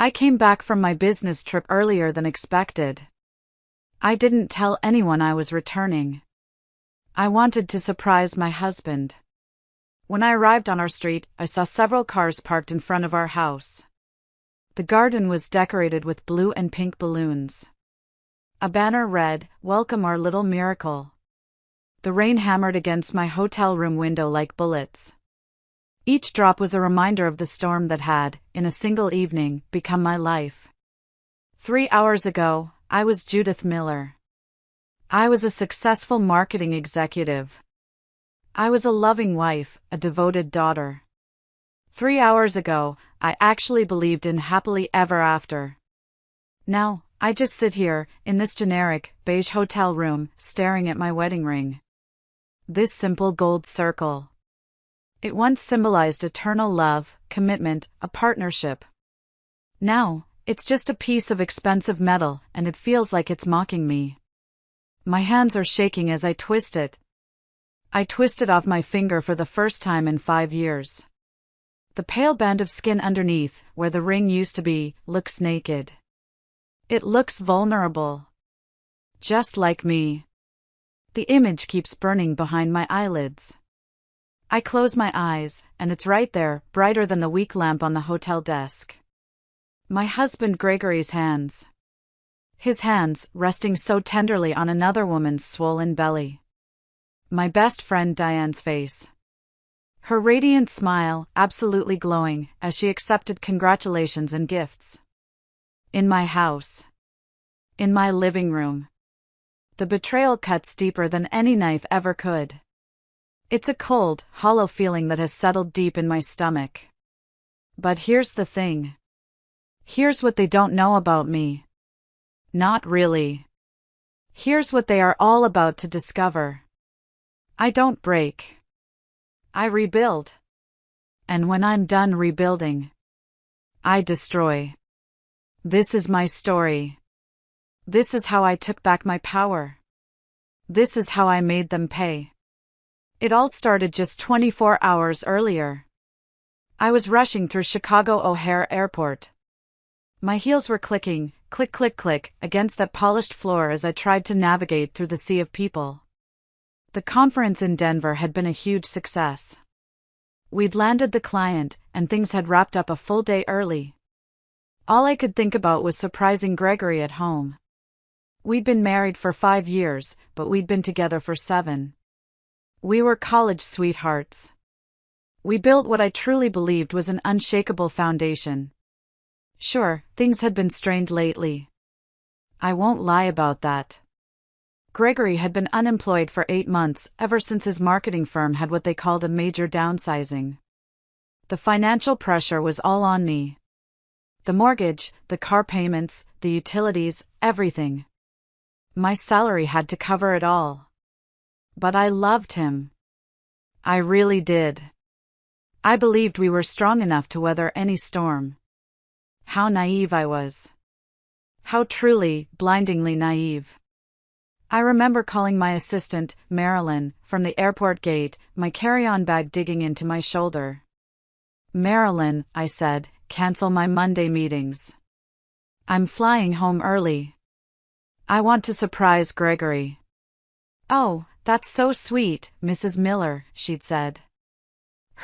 I came back from my business trip earlier than expected. I didn't tell anyone I was returning. I wanted to surprise my husband. When I arrived on our street, I saw several cars parked in front of our house. The garden was decorated with blue and pink balloons. A banner read, "Welcome our little miracle." The rain hammered against my hotel room window like bullets. Each drop was a reminder of the storm that had, in a single evening, become my life. 3 hours ago, I was Judith Miller. I was a successful marketing executive. I was a loving wife, a devoted daughter. 3 hours ago, I actually believed in happily ever after. Now, I just sit here, in this generic, beige hotel room, staring at my wedding ring. This simple gold circle. It once symbolized eternal love, commitment, a partnership. Now, it's just a piece of expensive metal, and it feels like it's mocking me. My hands are shaking as I twist it. I twist it off my finger for the first time in 5 years. The pale band of skin underneath, where the ring used to be, looks naked. It looks vulnerable. Just like me. The image keeps burning behind my eyelids. I close my eyes, and it's right there, brighter than the weak lamp on the hotel desk. My husband Gregory's hands. His hands, resting so tenderly on another woman's swollen belly. My best friend Diane's face. Her radiant smile, absolutely glowing, as she accepted congratulations and gifts. In my house. In my living room. The betrayal cuts deeper than any knife ever could. It's a cold, hollow feeling that has settled deep in my stomach. But here's the thing. Here's what they don't know about me. Not really. Here's what they are all about to discover. I don't break. I rebuild. And when I'm done rebuilding, I destroy. This is my story. This is how I took back my power. This is how I made them pay. It all started just 24 hours earlier. I was rushing through Chicago O'Hare Airport. My heels were clicking, click click click, against that polished floor as I tried to navigate through the sea of people. The conference in Denver had been a huge success. We'd landed the client, and things had wrapped up a full day early. All I could think about was surprising Gregory at home. We'd been married for 5 years, but we'd been together for 7. We were college sweethearts. We built what I truly believed was an unshakable foundation. Sure, things had been strained lately. I won't lie about that. Gregory had been unemployed for 8 months, ever since his marketing firm had what they called a major downsizing. The financial pressure was all on me. The mortgage, the car payments, the utilities, everything. My salary had to cover it all. But I loved him. I really did. I believed we were strong enough to weather any storm. How naive I was. How truly, blindingly naive. I remember calling my assistant, Marilyn, from the airport gate, my carry-on bag digging into my shoulder. "Marilyn," I said, "cancel my Monday meetings. I'm flying home early. I want to surprise Gregory." "Oh, that's so sweet, Mrs. Miller," she'd said.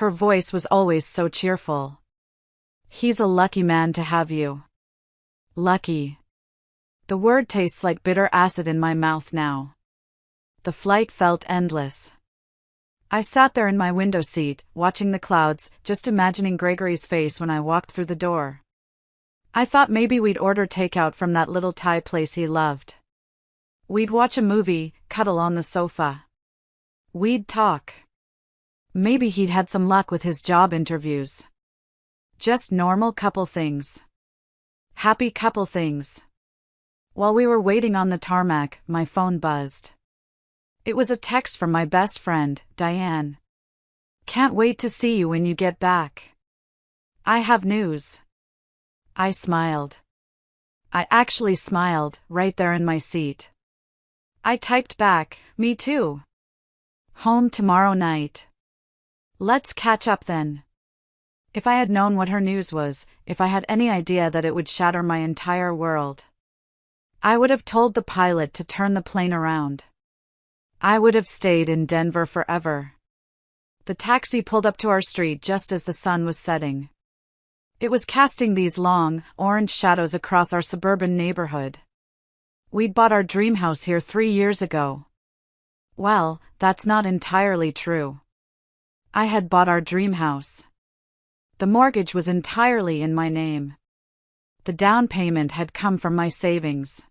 Her voice was always so cheerful. "He's a lucky man to have you." Lucky. The word tastes like bitter acid in my mouth now. The flight felt endless. I sat there in my window seat, watching the clouds, just imagining Gregory's face when I walked through the door. I thought maybe we'd order takeout from that little Thai place he loved. We'd watch a movie, cuddle on the sofa. We'd talk. Maybe he'd had some luck with his job interviews. Just normal couple things. Happy couple things. While we were waiting on the tarmac, my phone buzzed. It was a text from my best friend, Diane. "Can't wait to see you when you get back. I have news." I smiled. I actually smiled, right there in my seat. I typed back, "Me too. Home tomorrow night. Let's catch up then." If I had known what her news was, if I had any idea that it would shatter my entire world, I would have told the pilot to turn the plane around. I would have stayed in Denver forever. The taxi pulled up to our street just as the sun was setting. It was casting these long, orange shadows across our suburban neighborhood. We'd bought our dream house here 3 years ago. Well, that's not entirely true. I had bought our dream house. The mortgage was entirely in my name. The down payment had come from my savings.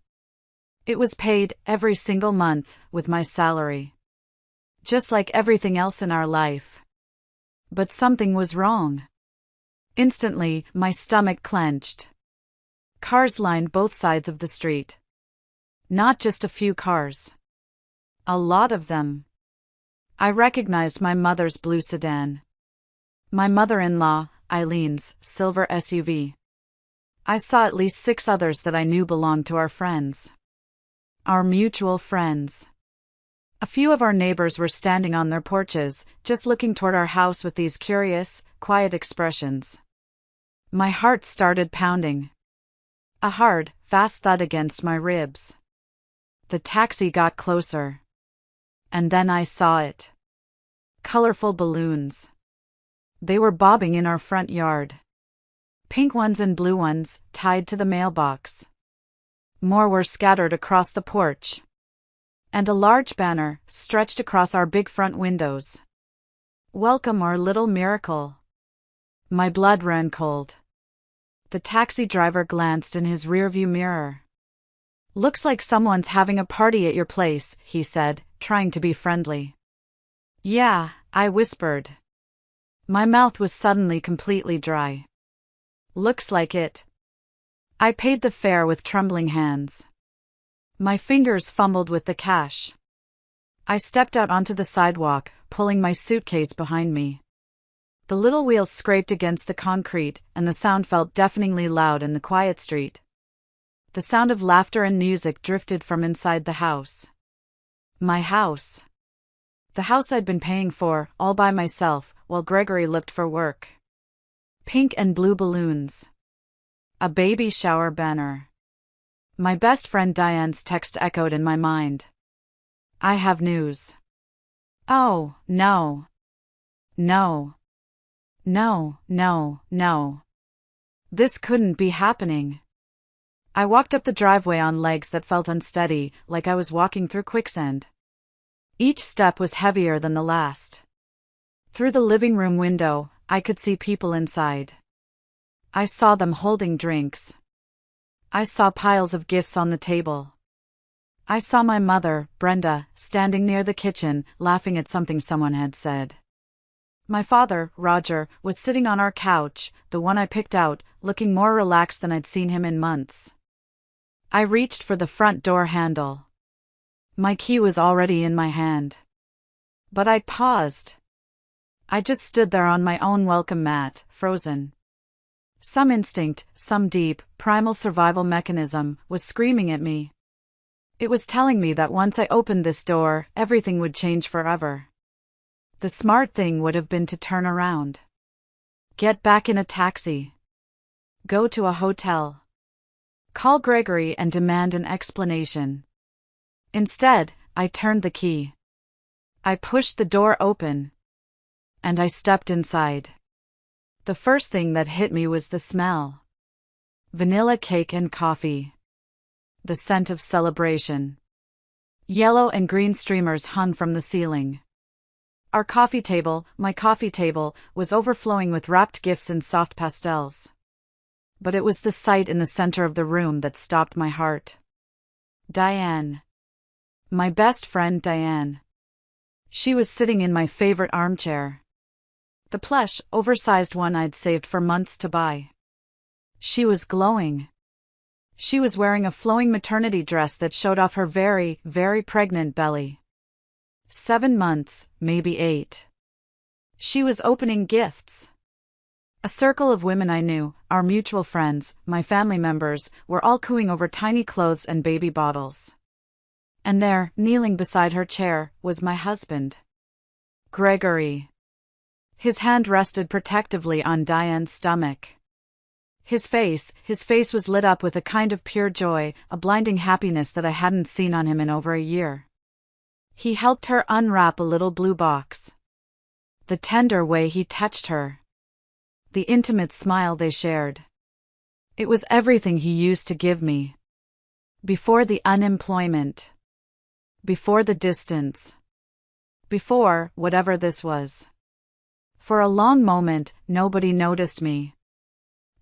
It was paid every single month with my salary. Just like everything else in our life. But something was wrong. Instantly, my stomach clenched. Cars lined both sides of the street. Not just a few cars. A lot of them. I recognized my mother's blue sedan. My mother-in-law, Eileen's, silver SUV. I saw at least 6 others that I knew belonged to our friends. Our mutual friends. A few of our neighbors were standing on their porches, just looking toward our house with these curious, quiet expressions. My heart started pounding. A hard, fast thud against my ribs. The taxi got closer. And then I saw it. Colorful balloons. They were bobbing in our front yard. Pink ones and blue ones, tied to the mailbox. More were scattered across the porch. And a large banner stretched across our big front windows. Welcome our little miracle. My blood ran cold. The taxi driver glanced in his rearview mirror. Looks like someone's having a party at your place, he said, trying to be friendly. Yeah, I whispered. My mouth was suddenly completely dry. Looks like it. I paid the fare with trembling hands. My fingers fumbled with the cash. I stepped out onto the sidewalk, pulling my suitcase behind me. The little wheels scraped against the concrete, and the sound felt deafeningly loud in the quiet street. The sound of laughter and music drifted from inside the house. My house. The house I'd been paying for, all by myself, while Gregory looked for work. Pink and blue balloons. A baby shower banner. My best friend Diane's text echoed in my mind. I have news. Oh, no. No. No, no, no. This couldn't be happening. I walked up the driveway on legs that felt unsteady, like I was walking through quicksand. Each step was heavier than the last. Through the living room window, I could see people inside. I saw them holding drinks. I saw piles of gifts on the table. I saw my mother, Brenda, standing near the kitchen, laughing at something someone had said. My father, Roger, was sitting on our couch, the one I picked out, looking more relaxed than I'd seen him in months. I reached for the front door handle. My key was already in my hand. But I paused. I just stood there on my own welcome mat, frozen. Some instinct, some deep, primal survival mechanism, was screaming at me. It was telling me that once I opened this door, everything would change forever. The smart thing would have been to turn around. Get back in a taxi. Go to a hotel. Call Gregory and demand an explanation. Instead, I turned the key. I pushed the door open. And I stepped inside. The first thing that hit me was the smell. Vanilla cake and coffee. The scent of celebration. Yellow and green streamers hung from the ceiling. Our coffee table, my coffee table, was overflowing with wrapped gifts in soft pastels. But it was the sight in the center of the room that stopped my heart. Diane. My best friend Diane. She was sitting in my favorite armchair. The plush, oversized one I'd saved for months to buy. She was glowing. She was wearing a flowing maternity dress that showed off her very, very pregnant belly. 7 months, maybe 8. She was opening gifts. A circle of women I knew, our mutual friends, my family members, were all cooing over tiny clothes and baby bottles. And there, kneeling beside her chair, was my husband. Gregory. His hand rested protectively on Diane's stomach. His face was lit up with a kind of pure joy, a blinding happiness that I hadn't seen on him in over a year. He helped her unwrap a little blue box. The tender way he touched her. The intimate smile they shared. It was everything he used to give me. Before the unemployment. Before the distance. Before whatever this was. For a long moment, nobody noticed me.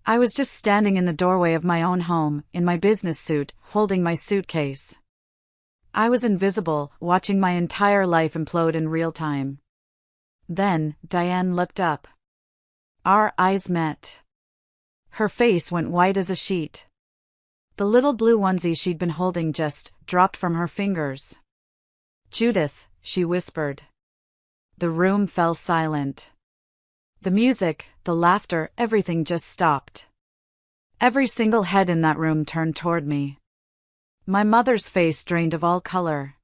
I was just standing in the doorway of my own home, in my business suit, holding my suitcase. I was invisible, watching my entire life implode in real time. Then, Diane looked up. Our eyes met. Her face went white as a sheet. The little blue onesie she'd been holding just dropped from her fingers. "Judith," she whispered. The room fell silent. The music, the laughter, everything just stopped. Every single head in that room turned toward me. My mother's face drained of all color.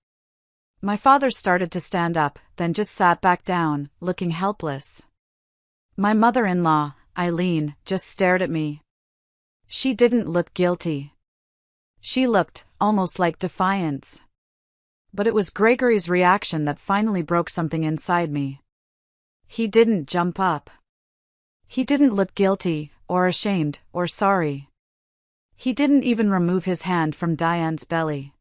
My father started to stand up, then just sat back down, looking helpless. My mother-in-law, Eileen, just stared at me. She didn't look guilty. She looked almost like defiance. But it was Gregory's reaction that finally broke something inside me. He didn't jump up. He didn't look guilty, or ashamed, or sorry. He didn't even remove his hand from Diane's belly.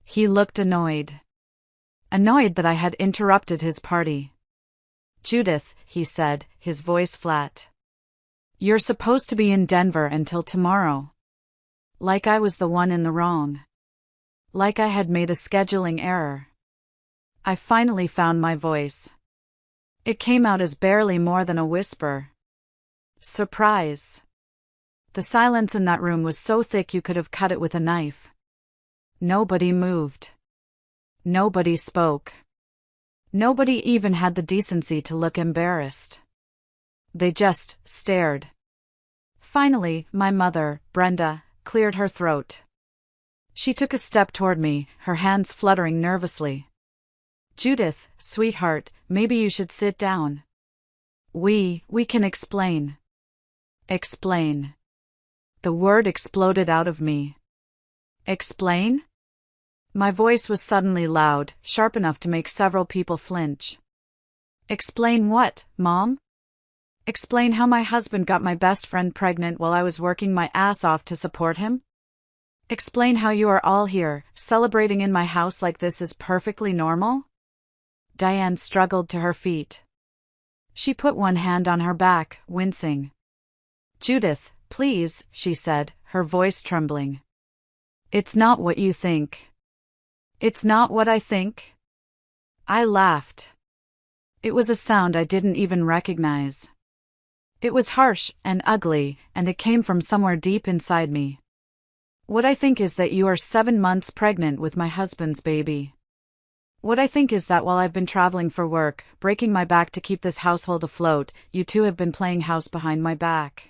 He looked annoyed. Annoyed that I had interrupted his party. "Judith," he said, his voice flat. "You're supposed to be in Denver until tomorrow." Like I was the one in the wrong. Like I had made a scheduling error. I finally found my voice. It came out as barely more than a whisper. Surprise. The silence in that room was so thick you could have cut it with a knife. Nobody moved. Nobody spoke. Nobody even had the decency to look embarrassed. They just stared. Finally, my mother, Brenda, cleared her throat. She took a step toward me, her hands fluttering nervously. "Judith, sweetheart, maybe you should sit down. We can explain." Explain. The word exploded out of me. Explain? My voice was suddenly loud, sharp enough to make several people flinch. "Explain what, Mom?" "Explain how my husband got my best friend pregnant while I was working my ass off to support him? Explain how you are all here, celebrating in my house like this is perfectly normal?" Diane struggled to her feet. She put one hand on her back, wincing. "Judith, please," she said, her voice trembling. "It's not what you think." "It's not what I think?" I laughed. It was a sound I didn't even recognize. It was harsh and ugly, and it came from somewhere deep inside me. "What I think is that you are 7 months pregnant with my husband's baby. What I think is that while I've been traveling for work, breaking my back to keep this household afloat, you two have been playing house behind my back.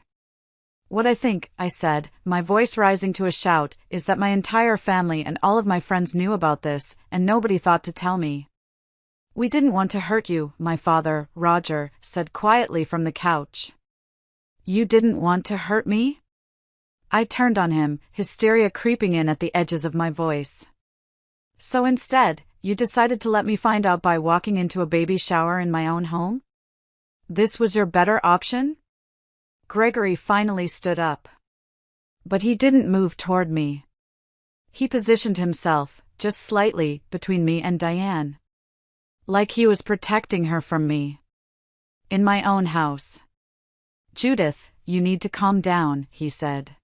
What I think," I said, my voice rising to a shout, "is that my entire family and all of my friends knew about this, and nobody thought to tell me. We didn't want to hurt you," my father, Roger, said quietly from the couch. "You didn't want to hurt me?" I turned on him, hysteria creeping in at the edges of my voice. "So instead, you decided to let me find out by walking into a baby shower in my own home? This was your better option?" Gregory finally stood up. But he didn't move toward me. He positioned himself, just slightly, between me and Diane. Like he was protecting her from me. In my own house. "Judith, you need to calm down," he said.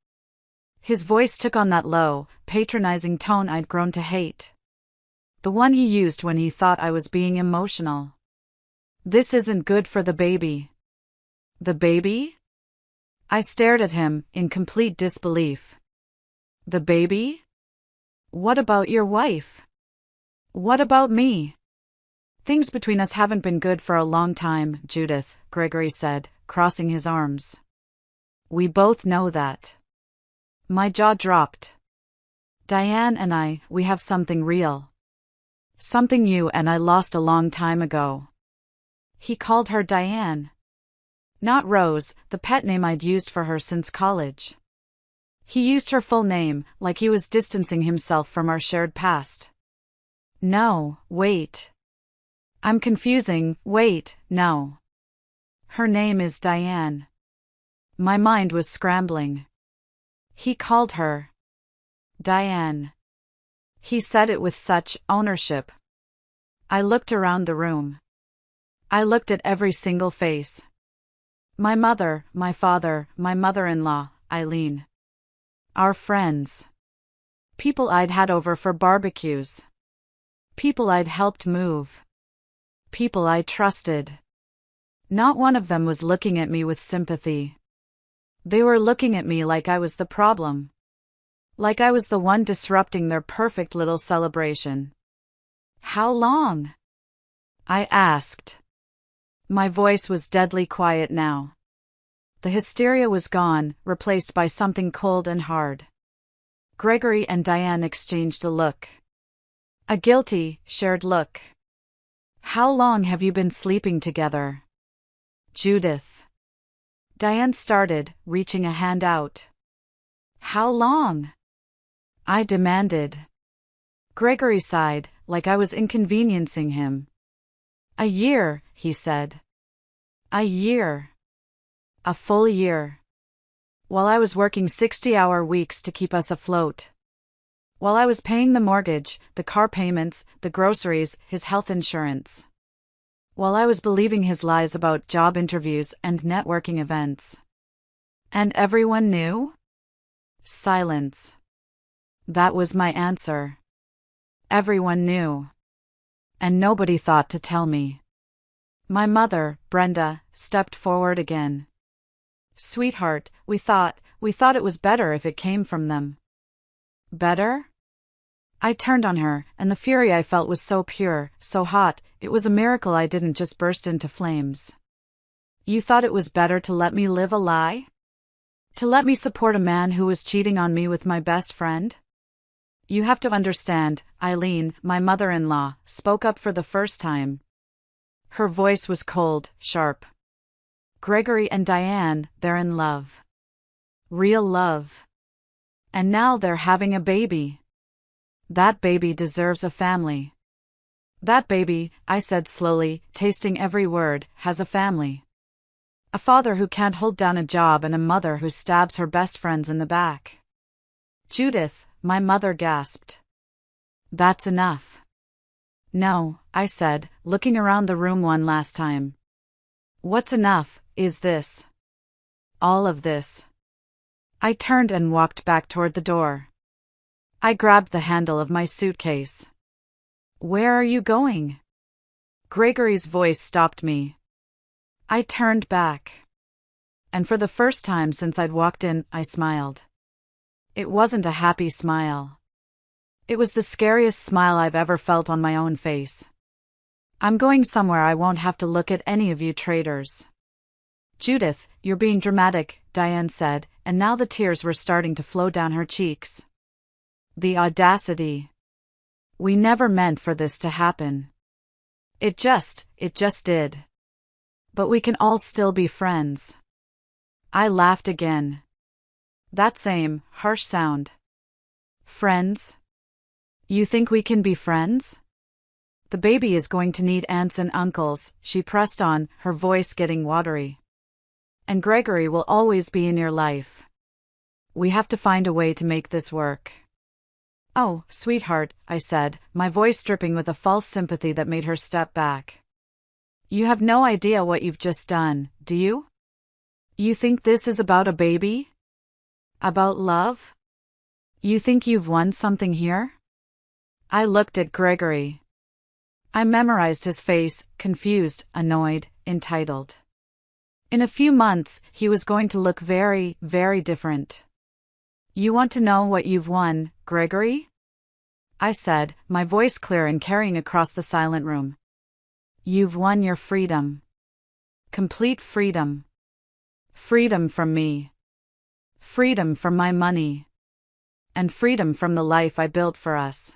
His voice took on that low, patronizing tone I'd grown to hate. The one he used when he thought I was being emotional. "This isn't good for the baby." "The baby?" I stared at him, in complete disbelief. "The baby? What about your wife? What about me?" "Things between us haven't been good for a long time, Judith," Gregory said, crossing his arms. "We both know that." My jaw dropped. "Diane and we have something real. Something you and I lost a long time ago." He called her Diane. Not Rose, the pet name I'd used for her since college. He used her full name, like he was distancing himself from our shared past. No, wait. I'm confusing, wait, no. Her name is Diane. My mind was scrambling. He called her Diane. He said it with such ownership. I looked around the room. I looked at every single face. My mother, my father, my mother-in-law, Eileen. Our friends. People I'd had over for barbecues. People I'd helped move. People I trusted. Not one of them was looking at me with sympathy. They were looking at me like I was the problem. Like I was the one disrupting their perfect little celebration. How long? I asked. My voice was deadly quiet now. The hysteria was gone, replaced by something cold and hard. Gregory and Diane exchanged a look. A guilty, shared look. How long have you been sleeping together? Judith. Diane started, reaching a hand out. How long? I demanded. Gregory sighed, like I was inconveniencing him. A year, he said. A year. A full year. While I was working 60-hour weeks to keep us afloat. While I was paying the mortgage, the car payments, the groceries, his health insurance. While I was believing his lies about job interviews and networking events. And everyone knew? Silence. That was my answer. Everyone knew. And nobody thought to tell me. My mother, Brenda, stepped forward again. Sweetheart, we thought it was better if it came from them. Better? I turned on her, and the fury I felt was so pure, so hot, it was a miracle I didn't just burst into flames. You thought it was better to let me live a lie? To let me support a man who was cheating on me with my best friend? You have to understand, Eileen, my mother-in-law, spoke up for the first time. Her voice was cold, sharp. Gregory and Diane, they're in love. Real love. And now they're having a baby. That baby deserves a family. That baby, I said slowly, tasting every word, has a family. A father who can't hold down a job and a mother who stabs her best friends in the back. Judith, my mother gasped. That's enough. No, I said, looking around the room one last time. What's enough, is this? All of this. I turned and walked back toward the door. I grabbed the handle of my suitcase. Where are you going? Gregory's voice stopped me. I turned back. And for the first time since I'd walked in, I smiled. It wasn't a happy smile. It was the scariest smile I've ever felt on my own face. I'm going somewhere I won't have to look at any of you traitors. Judith, you're being dramatic, Diane said, and now the tears were starting to flow down her cheeks. The audacity. We never meant for this to happen. It just did. But we can all still be friends. I laughed again. That same, harsh sound. Friends? You think we can be friends? The baby is going to need aunts and uncles, she pressed on, her voice getting watery. And Gregory will always be in your life. We have to find a way to make this work. Oh, sweetheart, I said, my voice dripping with a false sympathy that made her step back. You have no idea what you've just done, do you? You think this is about a baby? About love? You think you've won something here? I looked at Gregory. I memorized his face, confused, annoyed, entitled. In a few months, he was going to look very, very different. You want to know what you've won, Gregory? I said, my voice clear and carrying across the silent room. You've won your freedom. Complete freedom. Freedom from me. Freedom from my money. And freedom from the life I built for us.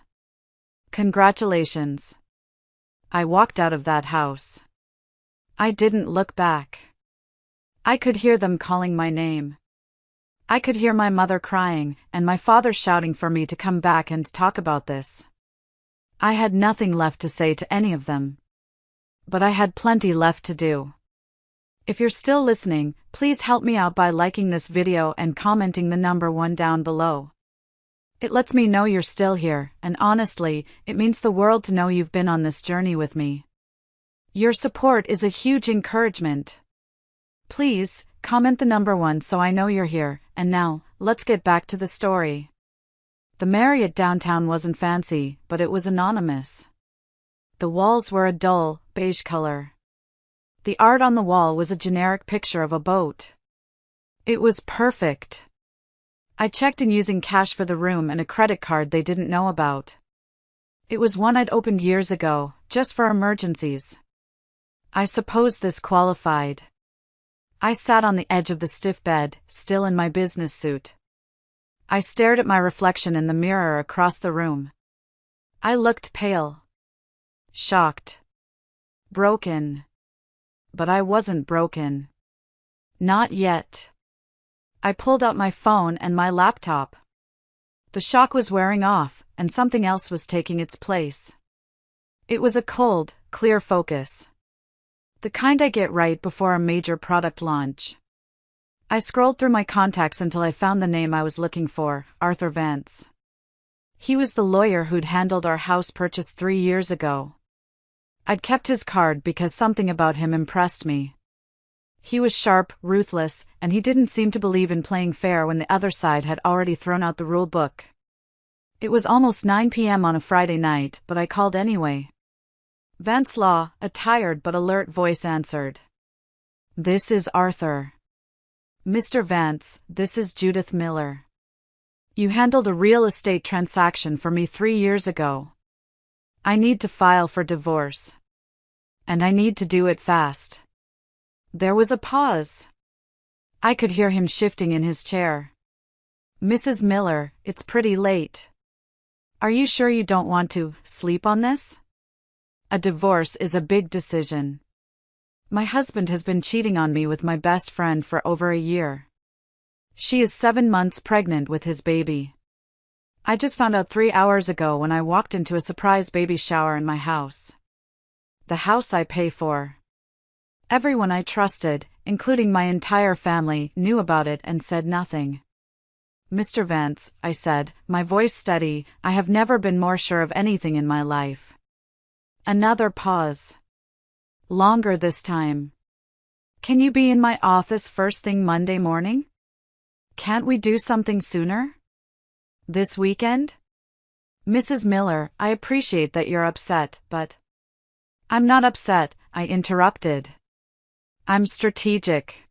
Congratulations. I walked out of that house. I didn't look back. I could hear them calling my name. I could hear my mother crying, and my father shouting for me to come back and talk about this. I had nothing left to say to any of them. But I had plenty left to do. If you're still listening, please help me out by liking this video and commenting the number 1 down below. It lets me know you're still here, and honestly, it means the world to know you've been on this journey with me. Your support is a huge encouragement. Please, comment the number 1 so I know you're here, and now, let's get back to the story. The Marriott downtown wasn't fancy, but it was anonymous. The walls were a dull, beige color. The art on the wall was a generic picture of a boat. It was perfect. I checked in using cash for the room and a credit card they didn't know about. It was one I'd opened years ago, just for emergencies. I suppose this qualified. I sat on the edge of the stiff bed, still in my business suit. I stared at my reflection in the mirror across the room. I looked pale. Shocked. Broken. But I wasn't broken. Not yet. I pulled out my phone and my laptop. The shock was wearing off, and something else was taking its place. It was a cold, clear focus. The kind I get right before a major product launch. I scrolled through my contacts until I found the name I was looking for, Arthur Vance. He was the lawyer who'd handled our house purchase 3 years ago. I'd kept his card because something about him impressed me. He was sharp, ruthless, and he didn't seem to believe in playing fair when the other side had already thrown out the rule book. It was almost 9 p.m. on a Friday night, but I called anyway. Vance Law, a tired but alert voice answered. "This is Arthur." "Mr. Vance, this is Judith Miller. You handled a real estate transaction for me 3 years ago. I need to file for divorce. And I need to do it fast." There was a pause. I could hear him shifting in his chair. "Mrs. Miller, it's pretty late. Are you sure you don't want to sleep on this? A divorce is a big decision. My husband has been cheating on me with my best friend for over a year. She is 7 months pregnant with his baby. I just found out 3 hours ago when I walked into a surprise baby shower in my house. The house I pay for. Everyone I trusted, including my entire family, knew about it and said nothing. Mr. Vance, I said, my voice steady, I have never been more sure of anything in my life. Another pause. Longer this time. Can you be in my office first thing Monday morning? Can't we do something sooner? This weekend? Mrs. Miller, I appreciate that you're upset, but... I'm not upset, I interrupted. I'm strategic.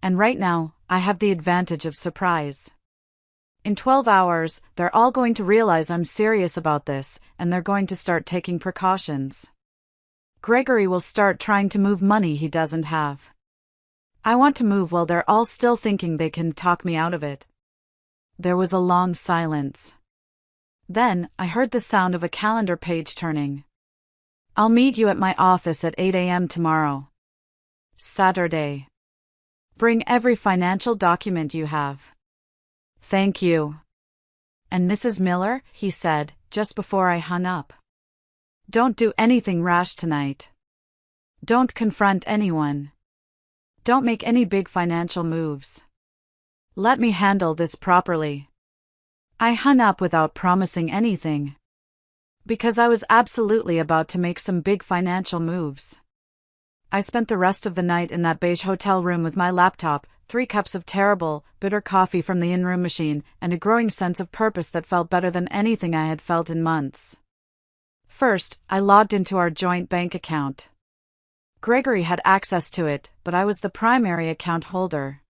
And right now, I have the advantage of surprise. In 12 hours, they're all going to realize I'm serious about this, and they're going to start taking precautions. Gregory will start trying to move money he doesn't have. I want to move while they're all still thinking they can talk me out of it. There was a long silence. Then, I heard the sound of a calendar page turning. I'll meet you at my office at 8 a.m. tomorrow. Saturday. Bring every financial document you have. Thank you. And Mrs. Miller, he said, just before I hung up. Don't do anything rash tonight. Don't confront anyone. Don't make any big financial moves. Let me handle this properly. I hung up without promising anything. Because I was absolutely about to make some big financial moves. I spent the rest of the night in that beige hotel room with my laptop, 3 cups of terrible, bitter coffee from the in-room machine, and a growing sense of purpose that felt better than anything I had felt in months. First, I logged into our joint bank account. Gregory had access to it, but I was the primary account holder.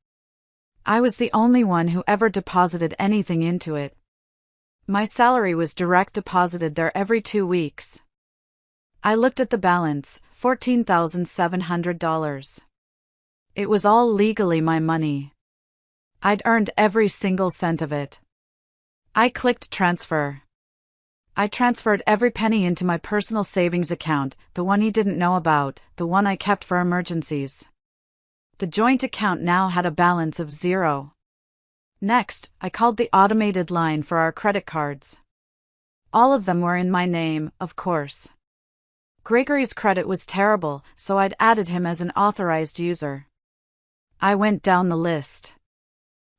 I was the only one who ever deposited anything into it. My salary was direct deposited there every 2 weeks. I looked at the balance, $14,700. It was all legally my money. I'd earned every single cent of it. I clicked transfer. I transferred every penny into my personal savings account, the one he didn't know about, the one I kept for emergencies. The joint account now had a balance of 0. Next, I called the automated line for our credit cards. All of them were in my name, of course. Gregory's credit was terrible, so I'd added him as an authorized user. I went down the list.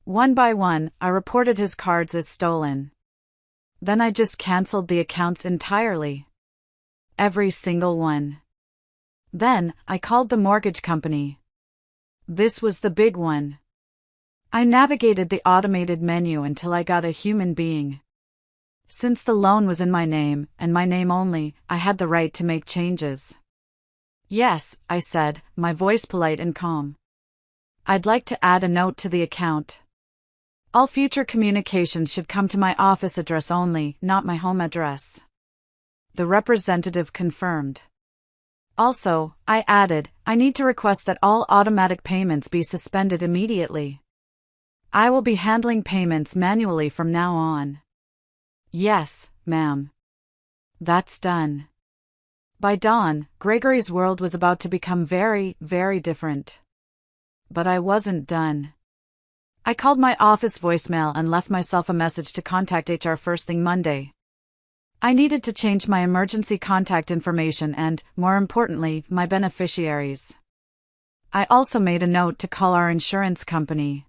One by one, I reported his cards as stolen. Then I just canceled the accounts entirely. Every single one. Then, I called the mortgage company. This was the big one. I navigated the automated menu until I got a human being. Since the loan was in my name, and my name only, I had the right to make changes. Yes, I said, my voice polite and calm. I'd like to add a note to the account. All future communications should come to my office address only, not my home address. The representative confirmed. Also, I added, I need to request that all automatic payments be suspended immediately. I will be handling payments manually from now on. Yes, ma'am. That's done. By dawn, Gregory's world was about to become very, very different. But I wasn't done. I called my office voicemail and left myself a message to contact HR first thing Monday. I needed to change my emergency contact information and, more importantly, my beneficiaries. I also made a note to call our insurance company.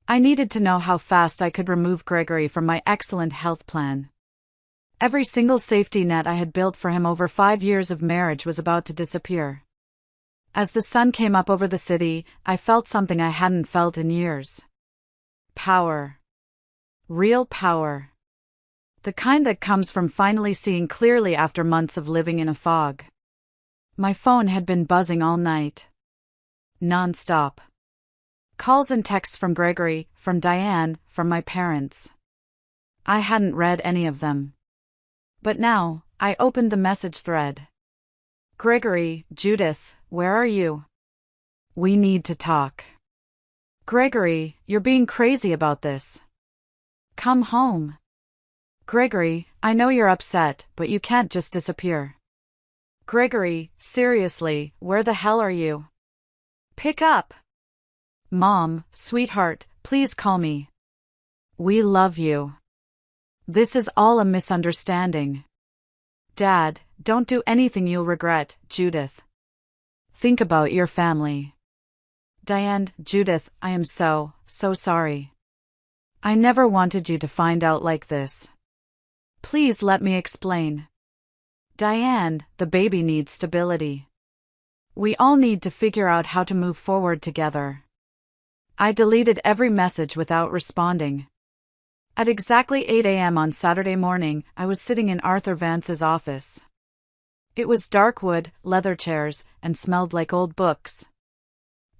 I needed to know how fast I could remove Gregory from my excellent health plan. Every single safety net I had built for him over 5 years of marriage was about to disappear. As the sun came up over the city, I felt something I hadn't felt in years. Power. Real power. The kind that comes from finally seeing clearly after months of living in a fog. My phone had been buzzing all night. Non-stop. Calls and texts from Gregory, from Diane, from my parents. I hadn't read any of them. But now, I opened the message thread. Gregory, Judith, where are you? We need to talk. Gregory, you're being crazy about this. Come home. Gregory, I know you're upset, but you can't just disappear. Gregory, seriously, where the hell are you? Pick up. Mom, sweetheart, please call me. We love you. This is all a misunderstanding. Dad, don't do anything you'll regret, Judith. Think about your family. Diane, Judith, I am so sorry. I never wanted you to find out like this. Please let me explain. Diane, the baby needs stability. We all need to figure out how to move forward together. I deleted every message without responding. At exactly 8 a.m. on Saturday morning, I was sitting in Arthur Vance's office. It was dark wood, leather chairs, and smelled like old books.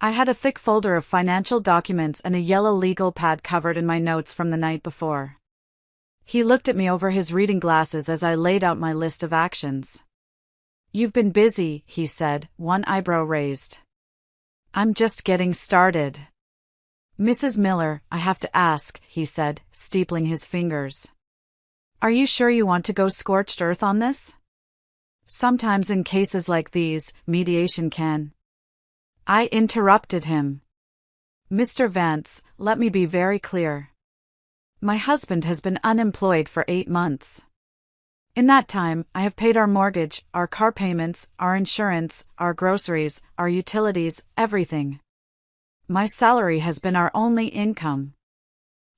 I had a thick folder of financial documents and a yellow legal pad covered in my notes from the night before. He looked at me over his reading glasses as I laid out my list of actions. You've been busy, he said, one eyebrow raised. I'm just getting started. Mrs. Miller, I have to ask, he said, steepling his fingers. Are you sure you want to go scorched earth on this? Sometimes in cases like these, mediation can. I interrupted him. Mr. Vance, let me be very clear. My husband has been unemployed for 8 months. In that time, I have paid our mortgage, our car payments, our insurance, our groceries, our utilities, everything. My salary has been our only income.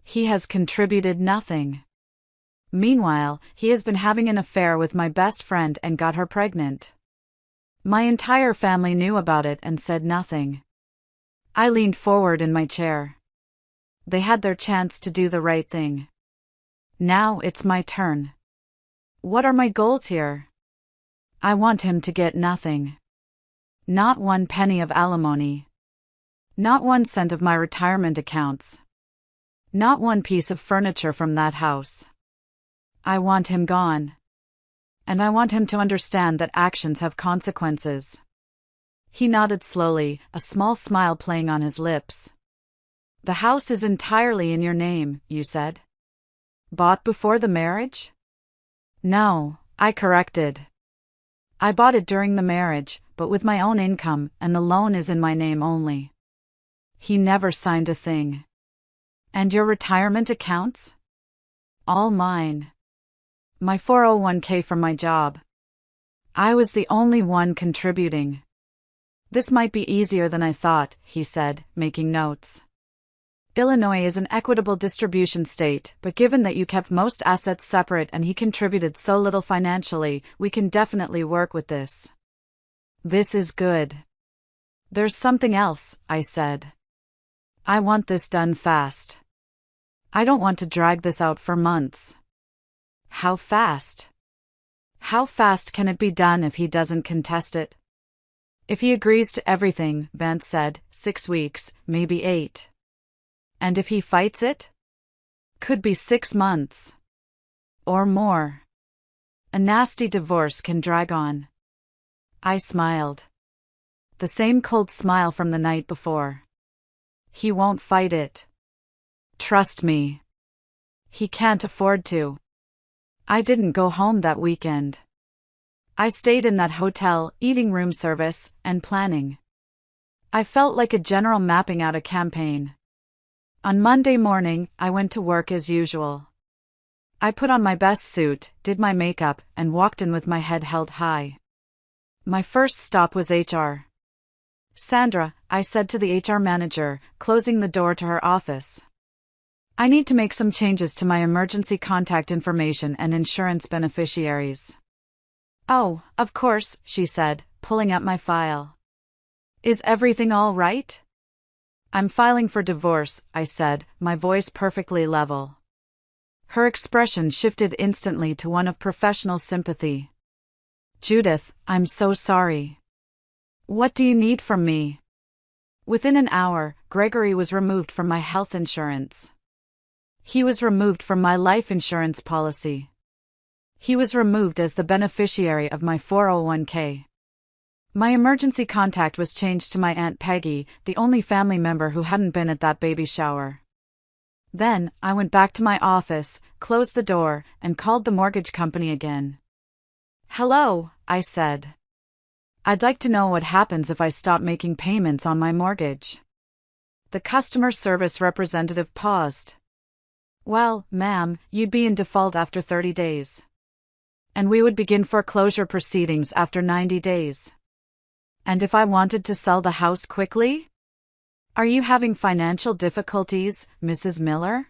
He has contributed nothing. Meanwhile, he has been having an affair with my best friend and got her pregnant. My entire family knew about it and said nothing. I leaned forward in my chair. They had their chance to do the right thing. Now it's my turn. What are my goals here? I want him to get nothing. Not 1 penny of alimony. Not 1 cent of my retirement accounts. Not 1 piece of furniture from that house. I want him gone. And I want him to understand that actions have consequences. He nodded slowly, a small smile playing on his lips. The house is entirely in your name, you said. Bought before the marriage? No, I corrected. I bought it during the marriage, but with my own income, and the loan is in my name only. He never signed a thing. And your retirement accounts? All mine. My 401k from my job. I was the only one contributing. This might be easier than I thought, he said, making notes. Illinois is an equitable distribution state, but given that you kept most assets separate and he contributed so little financially, we can definitely work with this. This is good. There's something else, I said. I want this done fast. I don't want to drag this out for months. How fast? How fast can it be done if he doesn't contest it? If he agrees to everything, Vance said, 6 weeks, maybe 8. And if he fights it? Could be 6 months. Or more. A nasty divorce can drag on. I smiled. The same cold smile from the night before. He won't fight it. Trust me. He can't afford to. I didn't go home that weekend. I stayed in that hotel, eating room service, and planning. I felt like a general mapping out a campaign. On Monday morning, I went to work as usual. I put on my best suit, did my makeup, and walked in with my head held high. My first stop was HR. Sandra, I said to the HR manager, closing the door to her office. I need to make some changes to my emergency contact information and insurance beneficiaries. Oh, of course, she said, pulling up my file. Is everything all right? I'm filing for divorce, I said, my voice perfectly level. Her expression shifted instantly to one of professional sympathy. Judith, I'm so sorry. What do you need from me? Within an hour, Gregory was removed from my health insurance. He was removed from my life insurance policy. He was removed as the beneficiary of my 401k. My emergency contact was changed to my Aunt Peggy, the only family member who hadn't been at that baby shower. Then, I went back to my office, closed the door, and called the mortgage company again. Hello, I said. I'd like to know what happens if I stop making payments on my mortgage. The customer service representative paused. Well, ma'am, you'd be in default after 30 days. And we would begin foreclosure proceedings after 90 days. And if I wanted to sell the house quickly? Are you having financial difficulties, Mrs. Miller?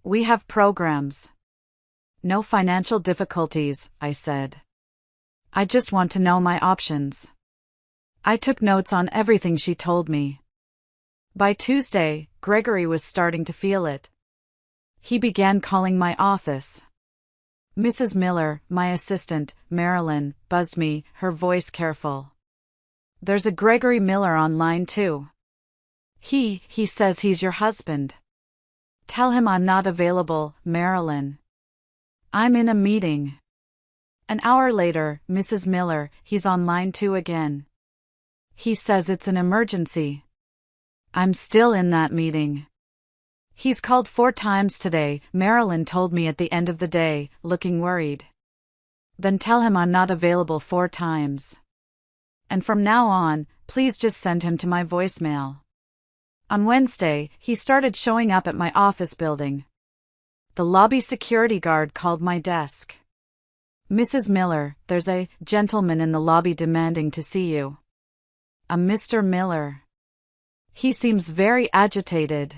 We have programs. No financial difficulties, I said. I just want to know my options. I took notes on everything she told me. By Tuesday, Gregory was starting to feel it. He began calling my office. Mrs. Miller, my assistant, Marilyn, buzzed me, her voice careful. There's a Gregory Miller on line 2. He says he's your husband. Tell him I'm not available, Marilyn. I'm in a meeting. An hour later, Mrs. Miller, he's on line 2 again. He says it's an emergency. I'm still in that meeting. He's called 4 times today, Marilyn told me at the end of the day, looking worried. Then tell him I'm not available 4 times. And from now on, please just send him to my voicemail. On Wednesday, he started showing up at my office building. The lobby security guard called my desk. Mrs. Miller, there's a gentleman in the lobby demanding to see you. A Mr. Miller. He seems very agitated.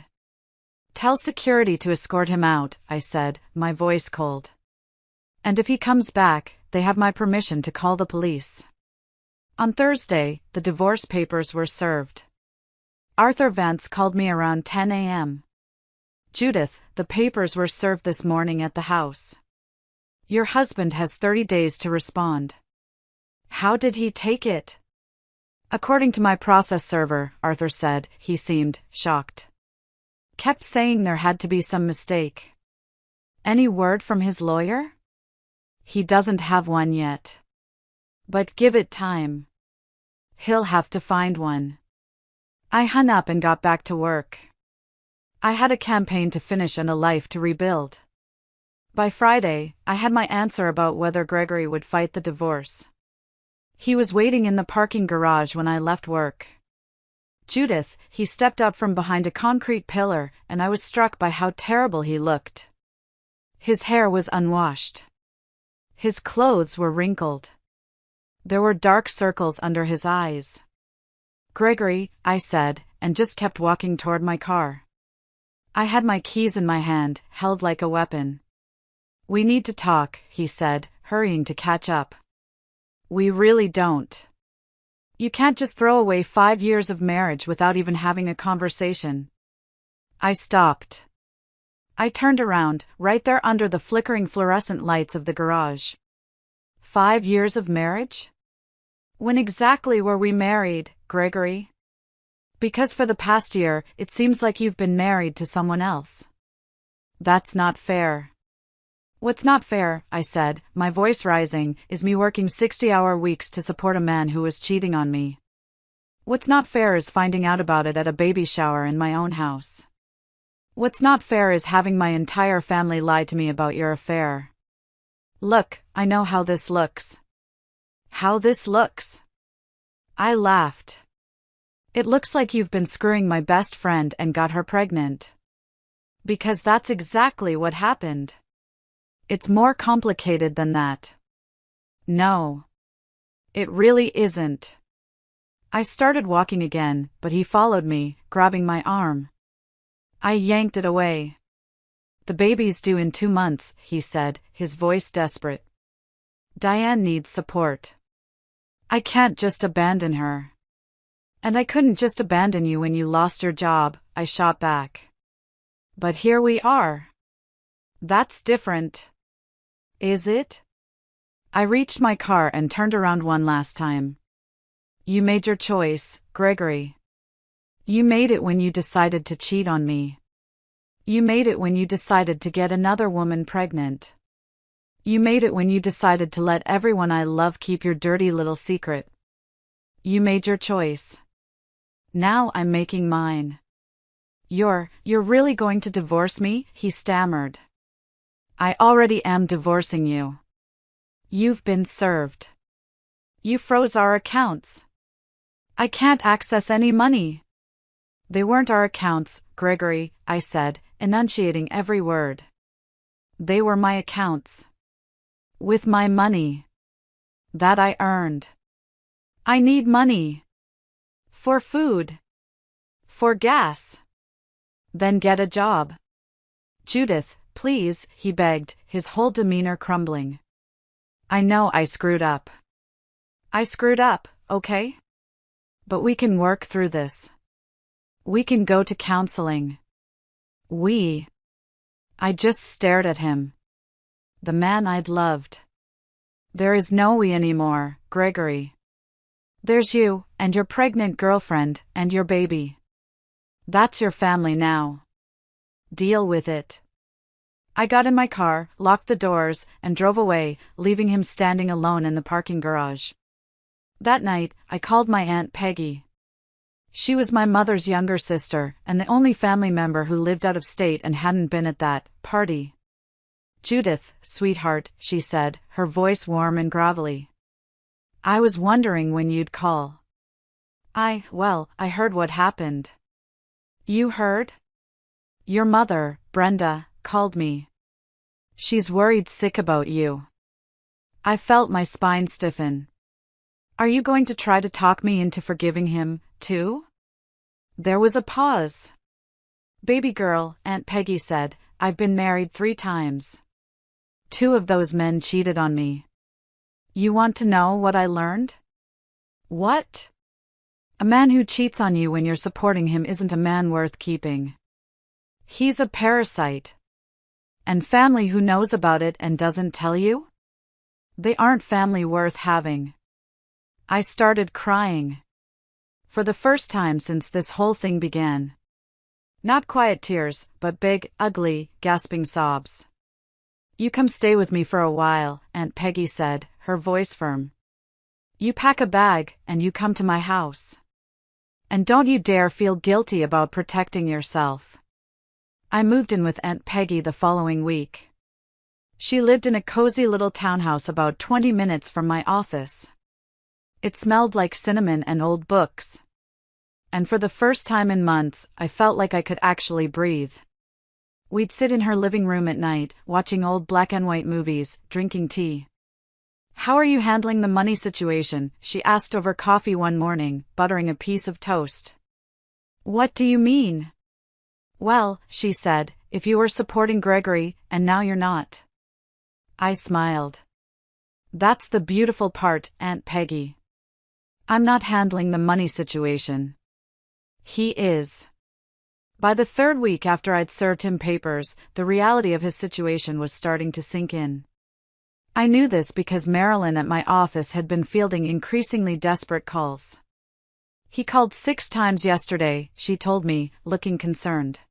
Tell security to escort him out, I said, my voice cold. And if he comes back, they have my permission to call the police. On Thursday, the divorce papers were served. Arthur Vance called me around 10 a.m. Judith, the papers were served this morning at the house. Your husband has 30 days to respond. How did he take it? According to my process server, Arthur said, he seemed shocked. Kept saying there had to be some mistake. Any word from his lawyer? He doesn't have one yet. But give it time. He'll have to find one. I hung up and got back to work. I had a campaign to finish and a life to rebuild. By Friday, I had my answer about whether Gregory would fight the divorce. He was waiting in the parking garage when I left work. Judith, he stepped up from behind a concrete pillar, and I was struck by how terrible he looked. His hair was unwashed. His clothes were wrinkled. There were dark circles under his eyes. "Gregory," I said, and just kept walking toward my car. I had my keys in my hand, held like a weapon. "We need to talk," he said, hurrying to catch up. "We really don't. You can't just throw away 5 years of marriage without even having a conversation." I stopped. I turned around, right there under the flickering fluorescent lights of the garage. 5 years of marriage? When exactly were we married, Gregory? Because for the past year, it seems like you've been married to someone else. That's not fair. What's not fair, I said, my voice rising, is me working 60-hour weeks to support a man who was cheating on me. What's not fair is finding out about it at a baby shower in my own house. What's not fair is having my entire family lie to me about your affair. Look, I know how this looks. How this looks? I laughed. It looks like you've been screwing my best friend and got her pregnant. Because that's exactly what happened. It's more complicated than that. No. It really isn't. I started walking again, but he followed me, grabbing my arm. I yanked it away. "The baby's due in 2 months," he said, his voice desperate. "Diane needs support. I can't just abandon her." "And I couldn't just abandon you when you lost your job," I shot back. "But here we are." "That's different." "Is it?" I reached my car and turned around one last time. "You made your choice, Gregory. You made it when you decided to cheat on me. You made it when you decided to get another woman pregnant. You made it when you decided to let everyone I love keep your dirty little secret. You made your choice. Now I'm making mine." You're really going to divorce me?" he stammered. "I already am divorcing you. You've been served. You froze our accounts. I can't access any money." "They weren't our accounts, Gregory," I said, enunciating every word. "They were my accounts. With my money. That I earned. I need money. For food. For gas. Then get a job." "Judith, please," he begged, his whole demeanor crumbling. "I know I screwed up. I screwed up, okay? But we can work through this. We can go to counseling. I just stared at him. The man I'd loved. "There is no we anymore, Gregory. There's you, and your pregnant girlfriend, and your baby. That's your family now. Deal with it." I got in my car, locked the doors, and drove away, leaving him standing alone in the parking garage. That night, I called my Aunt Peggy. She was my mother's younger sister, and the only family member who lived out of state and hadn't been at that party. "Judith, sweetheart," she said, her voice warm and gravelly. "I was wondering when you'd call. I heard what happened." "You heard?" "Your mother, Brenda, called me. She's worried sick about you." I felt my spine stiffen. "Are you going to try to talk me into forgiving him, too?" There was a pause. "Baby girl," Aunt Peggy said, "I've been married 3 times. 2 of those men cheated on me. You want to know what I learned?" "What?" "A man who cheats on you when you're supporting him isn't a man worth keeping. He's a parasite. And family who knows about it and doesn't tell you? They aren't family worth having." I started crying. For the first time since this whole thing began. Not quiet tears, but big, ugly, gasping sobs. "You come stay with me for a while," Aunt Peggy said, her voice firm. "You pack a bag, and you come to my house. And don't you dare feel guilty about protecting yourself." I moved in with Aunt Peggy the following week. She lived in a cozy little townhouse about 20 minutes from my office. It smelled like cinnamon and old books. And for the first time in months, I felt like I could actually breathe. We'd sit in her living room at night, watching old black and white movies, drinking tea. "How are you handling the money situation?" she asked over coffee one morning, buttering a piece of toast. "What do you mean?" "Well," she said, "if you were supporting Gregory, and now you're not." I smiled. "That's the beautiful part, Aunt Peggy. I'm not handling the money situation. He is." By the third week after I'd served him papers, the reality of his situation was starting to sink in. I knew this because Marilyn at my office had been fielding increasingly desperate calls. "He called 6 times yesterday," she told me, looking concerned.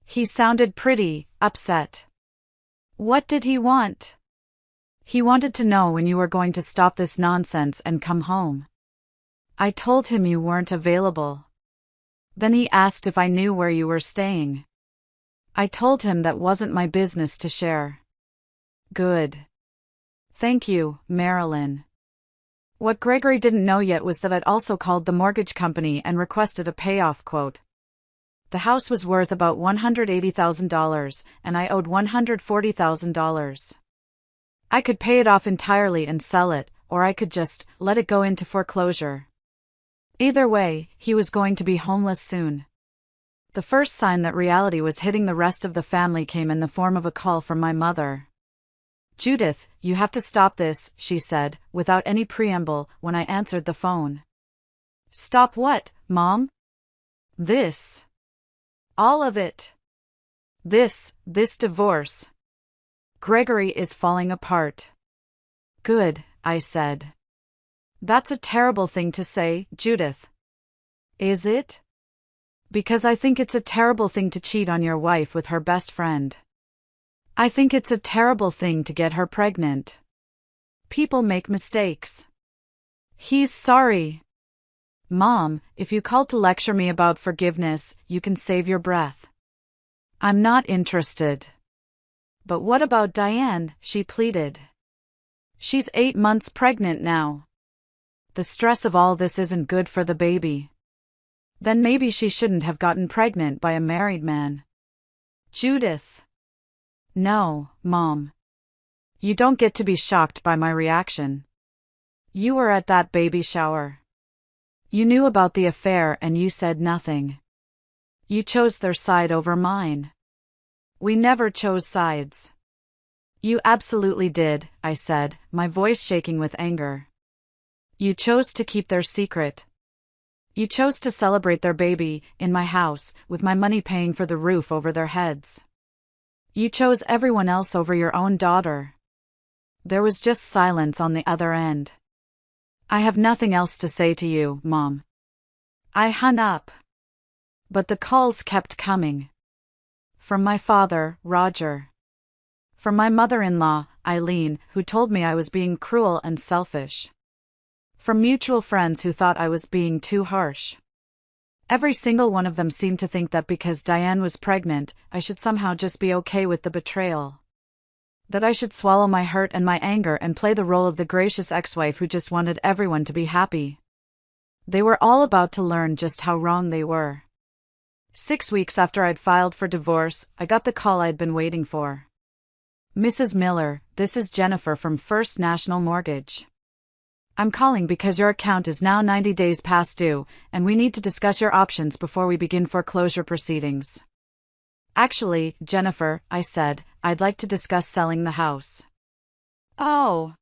"He sounded pretty upset." "What did he want?" "He wanted to know when you were going to stop this nonsense and come home." I told him you weren't available. Then he asked if I knew where you were staying. I told him that wasn't my business to share. "Good. Thank you, Marilyn." What Gregory didn't know yet was that I'd also called the mortgage company and requested a payoff quote. The house was worth about $180,000, and I owed $140,000. I could pay it off entirely and sell it, or I could just let it go into foreclosure. Either way, he was going to be homeless soon. The first sign that reality was hitting the rest of the family came in the form of a call from my mother. "Judith, you have to stop this," she said, without any preamble, when I answered the phone. "Stop what, Mom?" "This. All of it. This divorce. Gregory is falling apart." "Good," I said. "That's a terrible thing to say, Judith." "Is it?" "Because I think it's a terrible thing to cheat on your wife with her best friend. I think it's a terrible thing to get her pregnant. People make mistakes." "He's sorry." "Mom, if you called to lecture me about forgiveness, you can save your breath. I'm not interested." "But what about Diane?" she pleaded. "She's 8 months pregnant now. The stress of all this isn't good for the baby." "Then maybe she shouldn't have gotten pregnant by a married man." "Judith." "No, Mom. You don't get to be shocked by my reaction. You were at that baby shower. You knew about the affair and you said nothing. You chose their side over mine." "We never chose sides." "You absolutely did," I said, my voice shaking with anger. "You chose to keep their secret. You chose to celebrate their baby, in my house, with my money paying for the roof over their heads. You chose everyone else over your own daughter." There was just silence on the other end. "I have nothing else to say to you, Mom." I hung up. But the calls kept coming. From my father, Roger. From my mother-in-law, Eileen, who told me I was being cruel and selfish. From mutual friends who thought I was being too harsh. Every single one of them seemed to think that because Diane was pregnant, I should somehow just be okay with the betrayal. That I should swallow my hurt and my anger and play the role of the gracious ex-wife who just wanted everyone to be happy. They were all about to learn just how wrong they were. 6 weeks after I'd filed for divorce, I got the call I'd been waiting for. "Mrs. Miller, this is Jennifer from First National Mortgage. I'm calling because your account is now 90 days past due, and we need to discuss your options before we begin foreclosure proceedings." "Actually, Jennifer," I said, "I'd like to discuss selling the house." "Oh.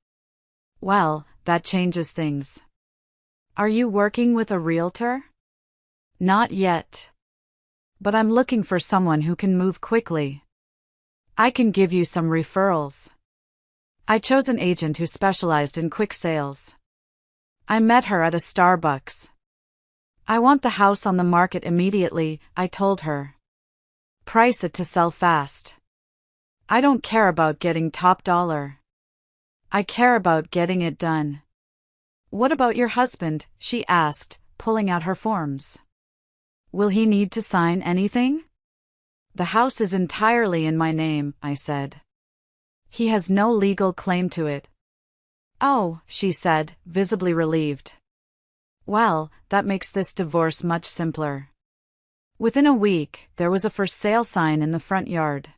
Well, that changes things. Are you working with a realtor?" "Not yet. But I'm looking for someone who can move quickly. I can give you some referrals." I chose an agent who specialized in quick sales. I met her at a Starbucks. "I want the house on the market immediately," I told her. "Price it to sell fast. I don't care about getting top dollar. I care about getting it done." "What about your husband?" she asked, pulling out her forms. "Will he need to sign anything?" "The house is entirely in my name," I said. He has no legal claim to it. Oh, she said, visibly relieved. Well, that makes this divorce much simpler. Within a week, there was a for sale sign in the front yard.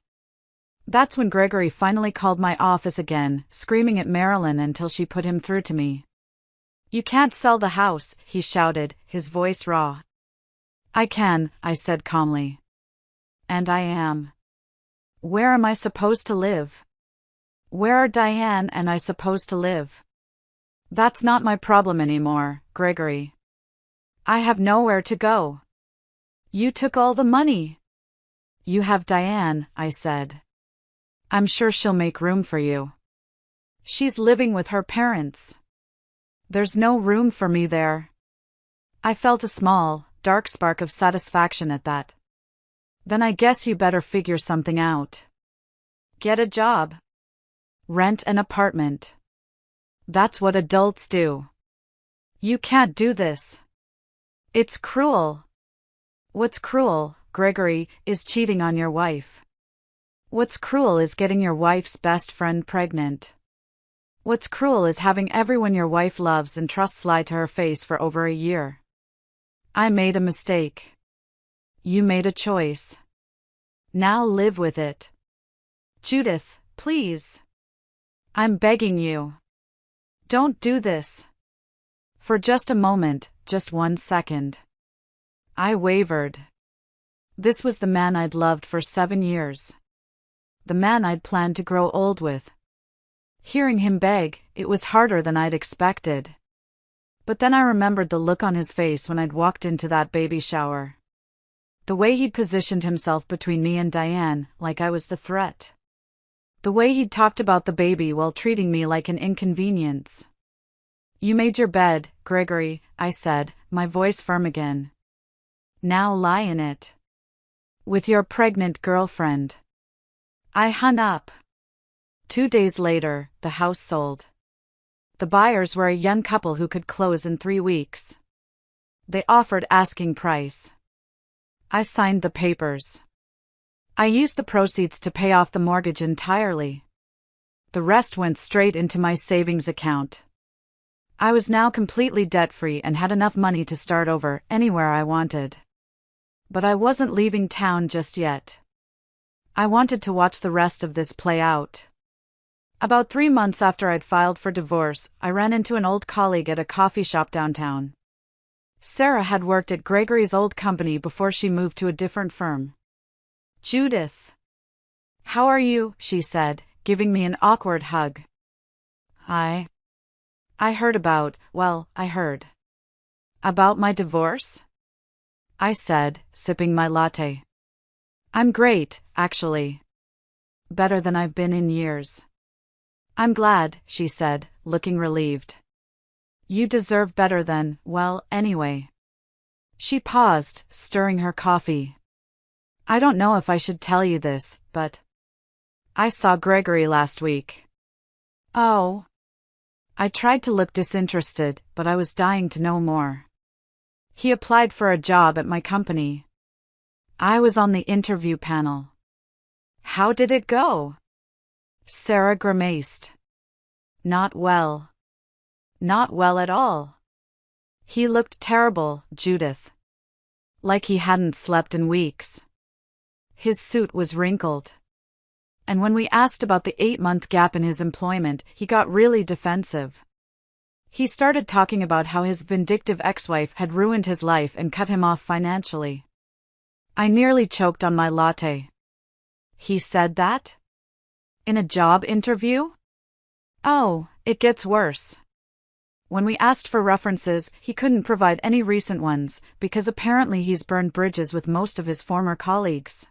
That's when Gregory finally called my office again, screaming at Marilyn until she put him through to me. You can't sell the house, he shouted, his voice raw. I can, I said calmly. And I am. Where am I supposed to live? Where are Diane and I supposed to live? That's not my problem anymore, Gregory. I have nowhere to go. You took all the money. You have Diane, I said. I'm sure she'll make room for you. She's living with her parents. There's no room for me there. I felt a small, dark spark of satisfaction at that. Then I guess you better figure something out. Get a job. Rent an apartment. That's what adults do. You can't do this. It's cruel. What's cruel, Gregory, is cheating on your wife. What's cruel is getting your wife's best friend pregnant. What's cruel is having everyone your wife loves and trusts lie to her face for over a year. I made a mistake. You made a choice. Now live with it. Judith, please. I'm begging you. Don't do this. For just a moment, just 1 second. I wavered. This was the man I'd loved for 7 years. The man I'd planned to grow old with. Hearing him beg, it was harder than I'd expected. But then I remembered the look on his face when I'd walked into that baby shower. The way he'd positioned himself between me and Diane, like I was the threat. The way he'd talked about the baby while treating me like an inconvenience. You made your bed, Gregory, I said, my voice firm again. Now lie in it. With your pregnant girlfriend. I hung up. 2 days later, the house sold. The buyers were a young couple who could close in 3 weeks. They offered asking price. I signed the papers. I used the proceeds to pay off the mortgage entirely. The rest went straight into my savings account. I was now completely debt-free and had enough money to start over anywhere I wanted. But I wasn't leaving town just yet. I wanted to watch the rest of this play out. About 3 months after I'd filed for divorce, I ran into an old colleague at a coffee shop downtown. Sarah had worked at Gregory's old company before she moved to a different firm. Judith. How are you? She said, giving me an awkward hug. I heard about my divorce? I said, sipping my latte. I'm great, actually. Better than I've been in years. I'm glad, she said, looking relieved. You deserve better than, well, anyway. She paused, stirring her coffee. I don't know if I should tell you this, but I saw Gregory last week. Oh. I tried to look disinterested, but I was dying to know more. He applied for a job at my company. I was on the interview panel. How did it go? Sarah grimaced. Not well. Not well at all. He looked terrible, Judith. Like he hadn't slept in weeks. His suit was wrinkled. And when we asked about the 8-month gap in his employment, he got really defensive. He started talking about how his vindictive ex-wife had ruined his life and cut him off financially. I nearly choked on my latte. He said that? In a job interview? Oh, it gets worse. When we asked for references, he couldn't provide any recent ones, because apparently he's burned bridges with most of his former colleagues.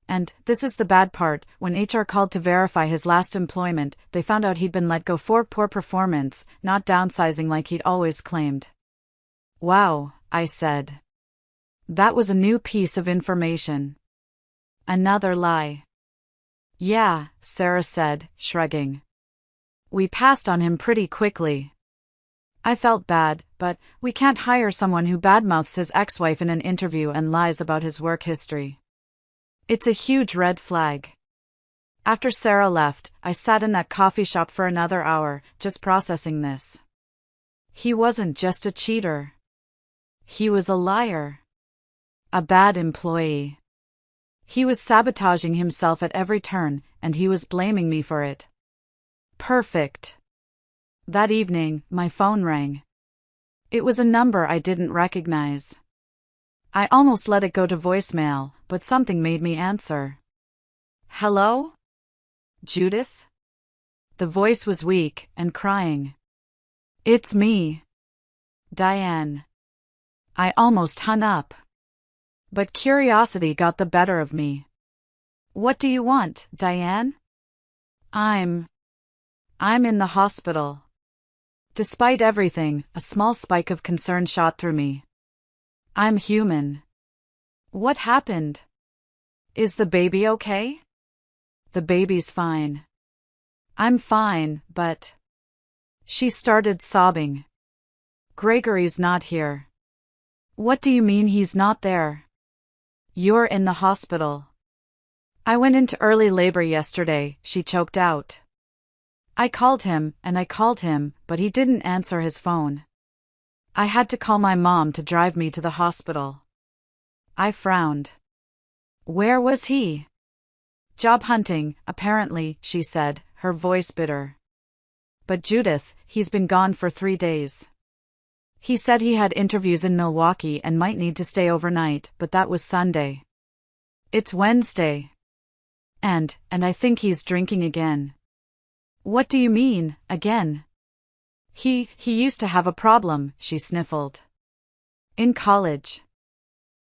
And, this is the bad part, when HR called to verify his last employment, they found out he'd been let go for poor performance, not downsizing like he'd always claimed. Wow, I said. That was a new piece of information. Another lie. Yeah, Sarah said, shrugging. We passed on him pretty quickly. I felt bad, but we can't hire someone who badmouths his ex-wife in an interview and lies about his work history. It's a huge red flag. After Sarah left, I sat in that coffee shop for another hour, just processing this. He wasn't just a cheater. He was a liar. A bad employee. He was sabotaging himself at every turn, and he was blaming me for it. Perfect. That evening, my phone rang. It was a number I didn't recognize. I almost let it go to voicemail, but something made me answer. Hello? Judith? The voice was weak and crying. It's me. Diane. I almost hung up. But curiosity got the better of me. What do you want, Diane? I'm in the hospital. Despite everything, a small spike of concern shot through me. I'm human. What happened? Is the baby okay? The baby's fine. I'm fine, but... She started sobbing. Gregory's not here. What do you mean he's not there? You're in the hospital. I went into early labor yesterday, she choked out. I called him, but he didn't answer his phone. I had to call my mom to drive me to the hospital. I frowned. Where was he? Job hunting, apparently, she said, her voice bitter. But Judith, he's been gone for 3 days. He said he had interviews in Milwaukee and might need to stay overnight, but that was Sunday. It's Wednesday. And I think he's drinking again. What do you mean, again? He used to have a problem, she sniffled. In college.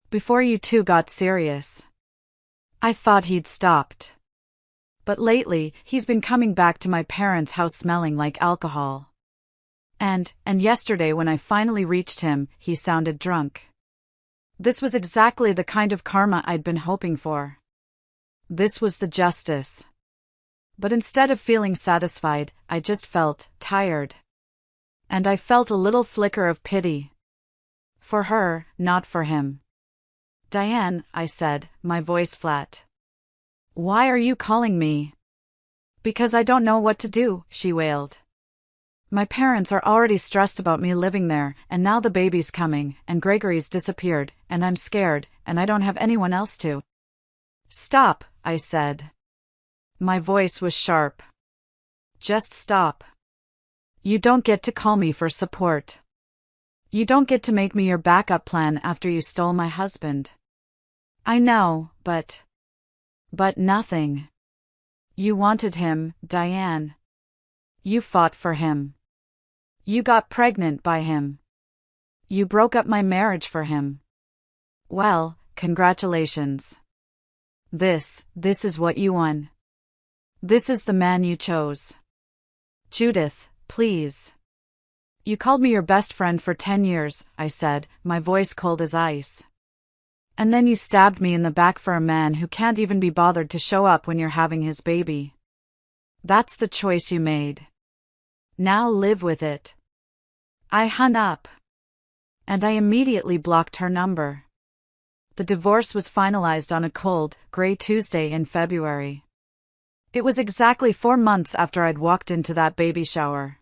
Before you two got serious. I thought he'd stopped. But lately, he's been coming back to my parents' house smelling like alcohol. And yesterday when I finally reached him, he sounded drunk. This was exactly the kind of karma I'd been hoping for. This was the justice. But instead of feeling satisfied, I just felt tired. And I felt a little flicker of pity. For her, not for him. Diane, I said, my voice flat. Why are you calling me? Because I don't know what to do, she wailed. My parents are already stressed about me living there, and now the baby's coming, and Gregory's disappeared, and I'm scared, and I don't have anyone else to. Stop, I said. My voice was sharp. Just stop. You don't get to call me for support. You don't get to make me your backup plan after you stole my husband. I know, but nothing. You wanted him, Diane. You fought for him. You got pregnant by him. You broke up my marriage for him. Well, congratulations. This is what you won. This is the man you chose. Judith, please. You called me your best friend for 10 years, I said, my voice cold as ice. And then you stabbed me in the back for a man who can't even be bothered to show up when you're having his baby. That's the choice you made. Now live with it. I hung up. And I immediately blocked her number. The divorce was finalized on a cold, gray Tuesday in February. It was exactly 4 months after I'd walked into that baby shower.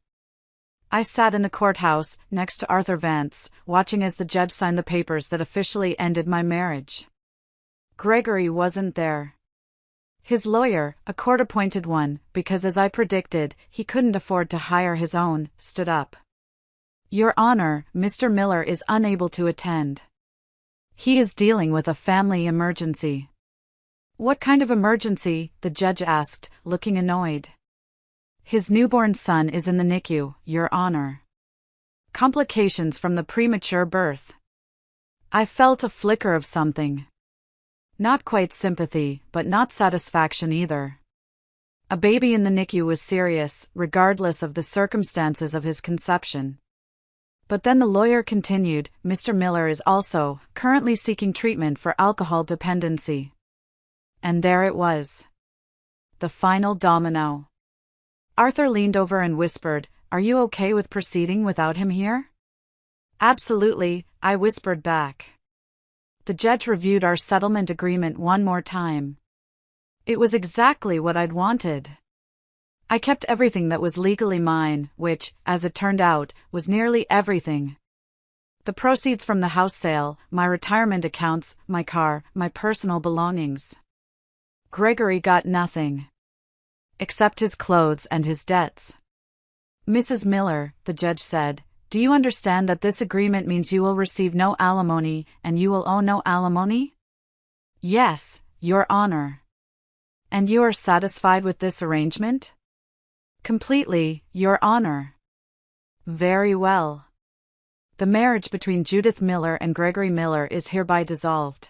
I sat in the courthouse, next to Arthur Vance, watching as the judge signed the papers that officially ended my marriage. Gregory wasn't there. His lawyer, a court-appointed one, because as I predicted, he couldn't afford to hire his own, stood up. Your Honor, Mr. Miller is unable to attend. He is dealing with a family emergency. What kind of emergency? The judge asked, looking annoyed. His newborn son is in the NICU, Your Honor. Complications from the premature birth. I felt a flicker of something. Not quite sympathy, but not satisfaction either. A baby in the NICU was serious, regardless of the circumstances of his conception. But then the lawyer continued, Mr. Miller is also currently seeking treatment for alcohol dependency. And there it was. The final domino. Arthur leaned over and whispered, Are you okay with proceeding without him here? Absolutely, I whispered back. The judge reviewed our settlement agreement one more time. It was exactly what I'd wanted. I kept everything that was legally mine, which, as it turned out, was nearly everything. The proceeds from the house sale, my retirement accounts, my car, my personal belongings. Gregory got nothing. Except his clothes and his debts. Mrs. Miller, the judge said, do you understand that this agreement means you will receive no alimony and you will owe no alimony? Yes, Your Honor. And you are satisfied with this arrangement? Completely, Your Honor. Very well. The marriage between Judith Miller and Gregory Miller is hereby dissolved.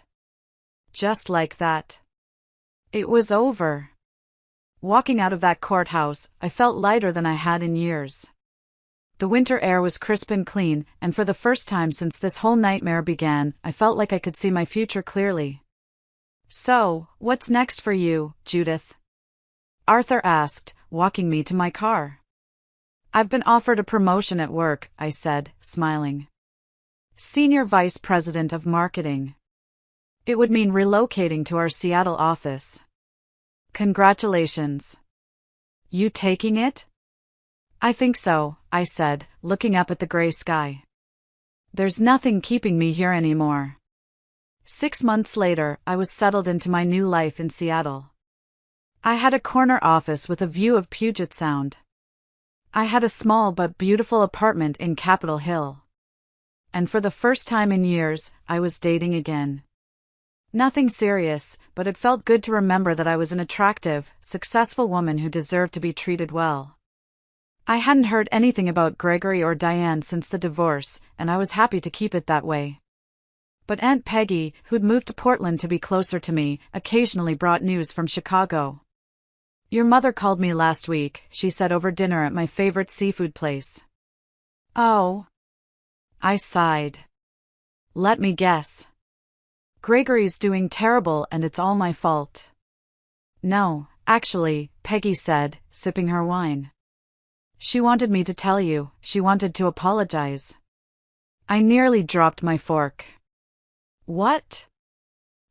Just like that. It was over. Walking out of that courthouse, I felt lighter than I had in years. The winter air was crisp and clean, and for the first time since this whole nightmare began, I felt like I could see my future clearly. So, what's next for you, Judith? Arthur asked, walking me to my car. I've been offered a promotion at work, I said, smiling. Senior Vice President of Marketing. It would mean relocating to our Seattle office. Congratulations. You taking it? I think so, I said, looking up at the gray sky. There's nothing keeping me here anymore. 6 months later, I was settled into my new life in Seattle. I had a corner office with a view of Puget Sound. I had a small but beautiful apartment in Capitol Hill. And for the first time in years, I was dating again. Nothing serious, but it felt good to remember that I was an attractive, successful woman who deserved to be treated well. I hadn't heard anything about Gregory or Diane since the divorce, and I was happy to keep it that way. But Aunt Peggy, who'd moved to Portland to be closer to me, occasionally brought news from Chicago. Your mother called me last week, she said over dinner at my favorite seafood place. Oh. I sighed. Let me guess. Gregory's doing terrible and it's all my fault. No, actually, Peggy said, sipping her wine. She wanted me to tell you, she wanted to apologize. I nearly dropped my fork. What?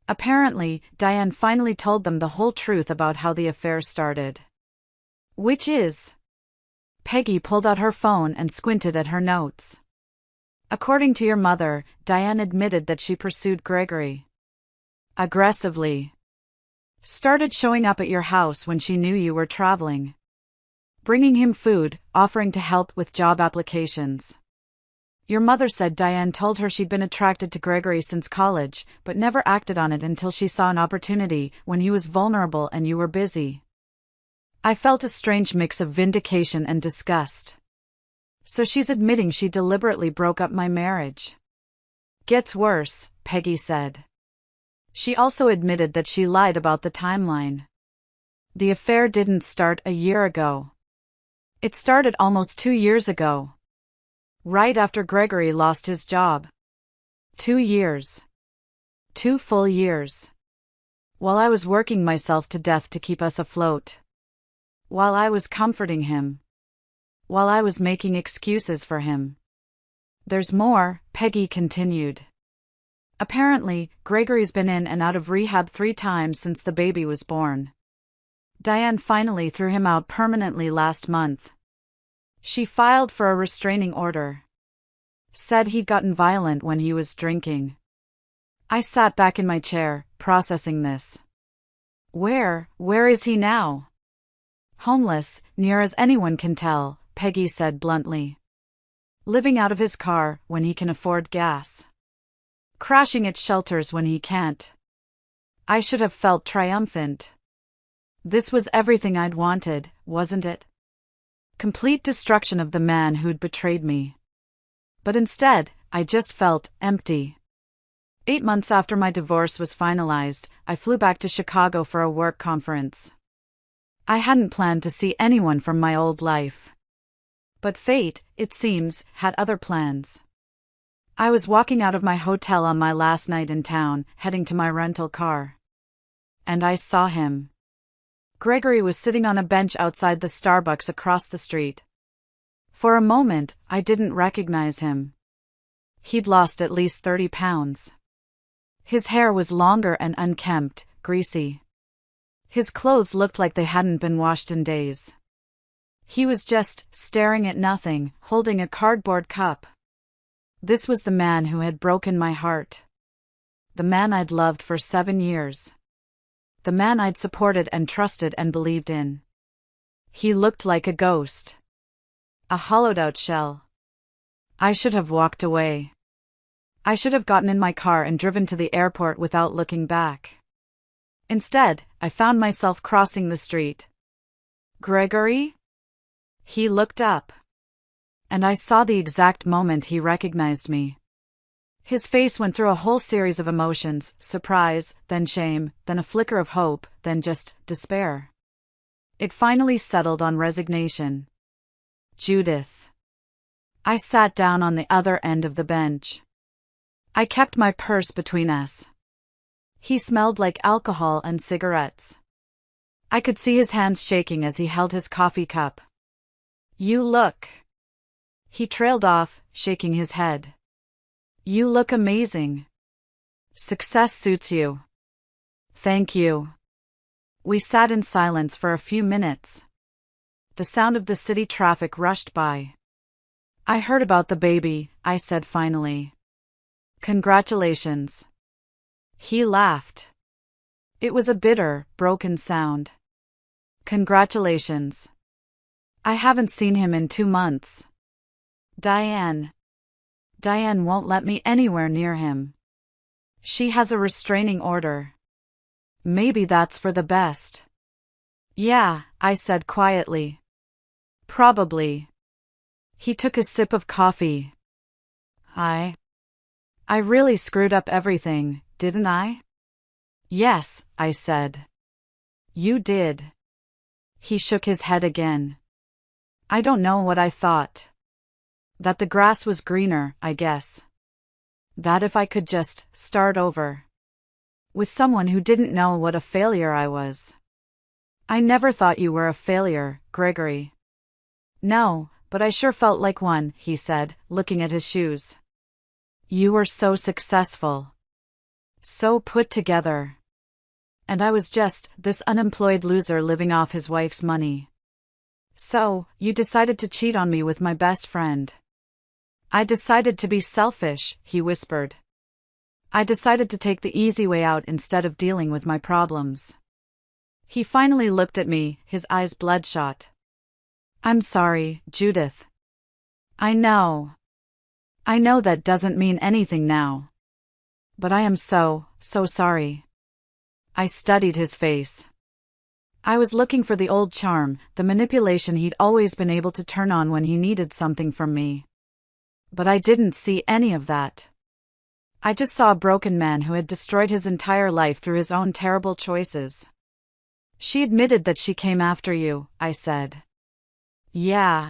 Apparently, Diane finally told them the whole truth about how the affair started. Which is? Peggy pulled out her phone and squinted at her notes. According to your mother, Diane admitted that she pursued Gregory. Aggressively. Started showing up at your house when she knew you were traveling. Bringing him food, offering to help with job applications. Your mother said Diane told her she'd been attracted to Gregory since college, but never acted on it until she saw an opportunity, when he was vulnerable and you were busy. I felt a strange mix of vindication and disgust. So she's admitting she deliberately broke up my marriage. Gets worse, Peggy said. She also admitted that she lied about the timeline. The affair didn't start a year ago. It started almost 2 years ago. Right after Gregory lost his job. 2 years. 2 full years. While I was working myself to death to keep us afloat. While I was comforting him. While I was making excuses for him. There's more, Peggy continued. Apparently, Gregory's been in and out of rehab 3 times since the baby was born. Diane finally threw him out permanently last month. She filed for a restraining order. Said he'd gotten violent when he was drinking. I sat back in my chair, processing this. Where is he now? Homeless, near as anyone can tell, Peggy said bluntly. Living out of his car when he can afford gas. Crashing at shelters when he can't. I should have felt triumphant. This was everything I'd wanted, wasn't it? Complete destruction of the man who'd betrayed me. But instead, I just felt empty. 8 months after my divorce was finalized, I flew back to Chicago for a work conference. I hadn't planned to see anyone from my old life. But fate, it seems, had other plans. I was walking out of my hotel on my last night in town, heading to my rental car. And I saw him. Gregory was sitting on a bench outside the Starbucks across the street. For a moment, I didn't recognize him. He'd lost at least 30 pounds. His hair was longer and unkempt, greasy. His clothes looked like they hadn't been washed in days. He was just staring at nothing, holding a cardboard cup. This was the man who had broken my heart. The man I'd loved for 7 years. The man I'd supported and trusted and believed in. He looked like a ghost. A hollowed-out shell. I should have walked away. I should have gotten in my car and driven to the airport without looking back. Instead, I found myself crossing the street. "Gregory?" He looked up. And I saw the exact moment he recognized me. His face went through a whole series of emotions, surprise, then shame, then a flicker of hope, then just despair. It finally settled on resignation. Judith. I sat down on the other end of the bench. I kept my purse between us. He smelled like alcohol and cigarettes. I could see his hands shaking as he held his coffee cup. "You look..." He trailed off, shaking his head. "You look amazing. Success suits you." "Thank you." We sat in silence for a few minutes. The sound of the city traffic rushed by. "I heard about the baby," I said finally. "Congratulations." He laughed. It was a bitter, broken sound. "Congratulations. I haven't seen him in 2 months. Diane won't let me anywhere near him. She has a restraining order. Maybe that's for the best." "Yeah," I said quietly. "Probably." He took a sip of coffee. I really screwed up everything, didn't I?" "Yes," I said. "You did." He shook his head again. "I don't know what I thought. That the grass was greener, I guess. That if I could just start over. With someone who didn't know what a failure I was." "I never thought you were a failure, Gregory." "No, but I sure felt like one," he said, looking at his shoes. "You were so successful. So put together. And I was just this unemployed loser living off his wife's money. So, you decided to cheat on me with my best friend." "I decided to be selfish," he whispered. "I decided to take the easy way out instead of dealing with my problems." He finally looked at me, his eyes bloodshot. "I'm sorry, Judith. I know that doesn't mean anything now. But I am so sorry." I studied his face. I was looking for the old charm, the manipulation he'd always been able to turn on when he needed something from me. But I didn't see any of that. I just saw a broken man who had destroyed his entire life through his own terrible choices. "She admitted that she came after you," I said. "Yeah.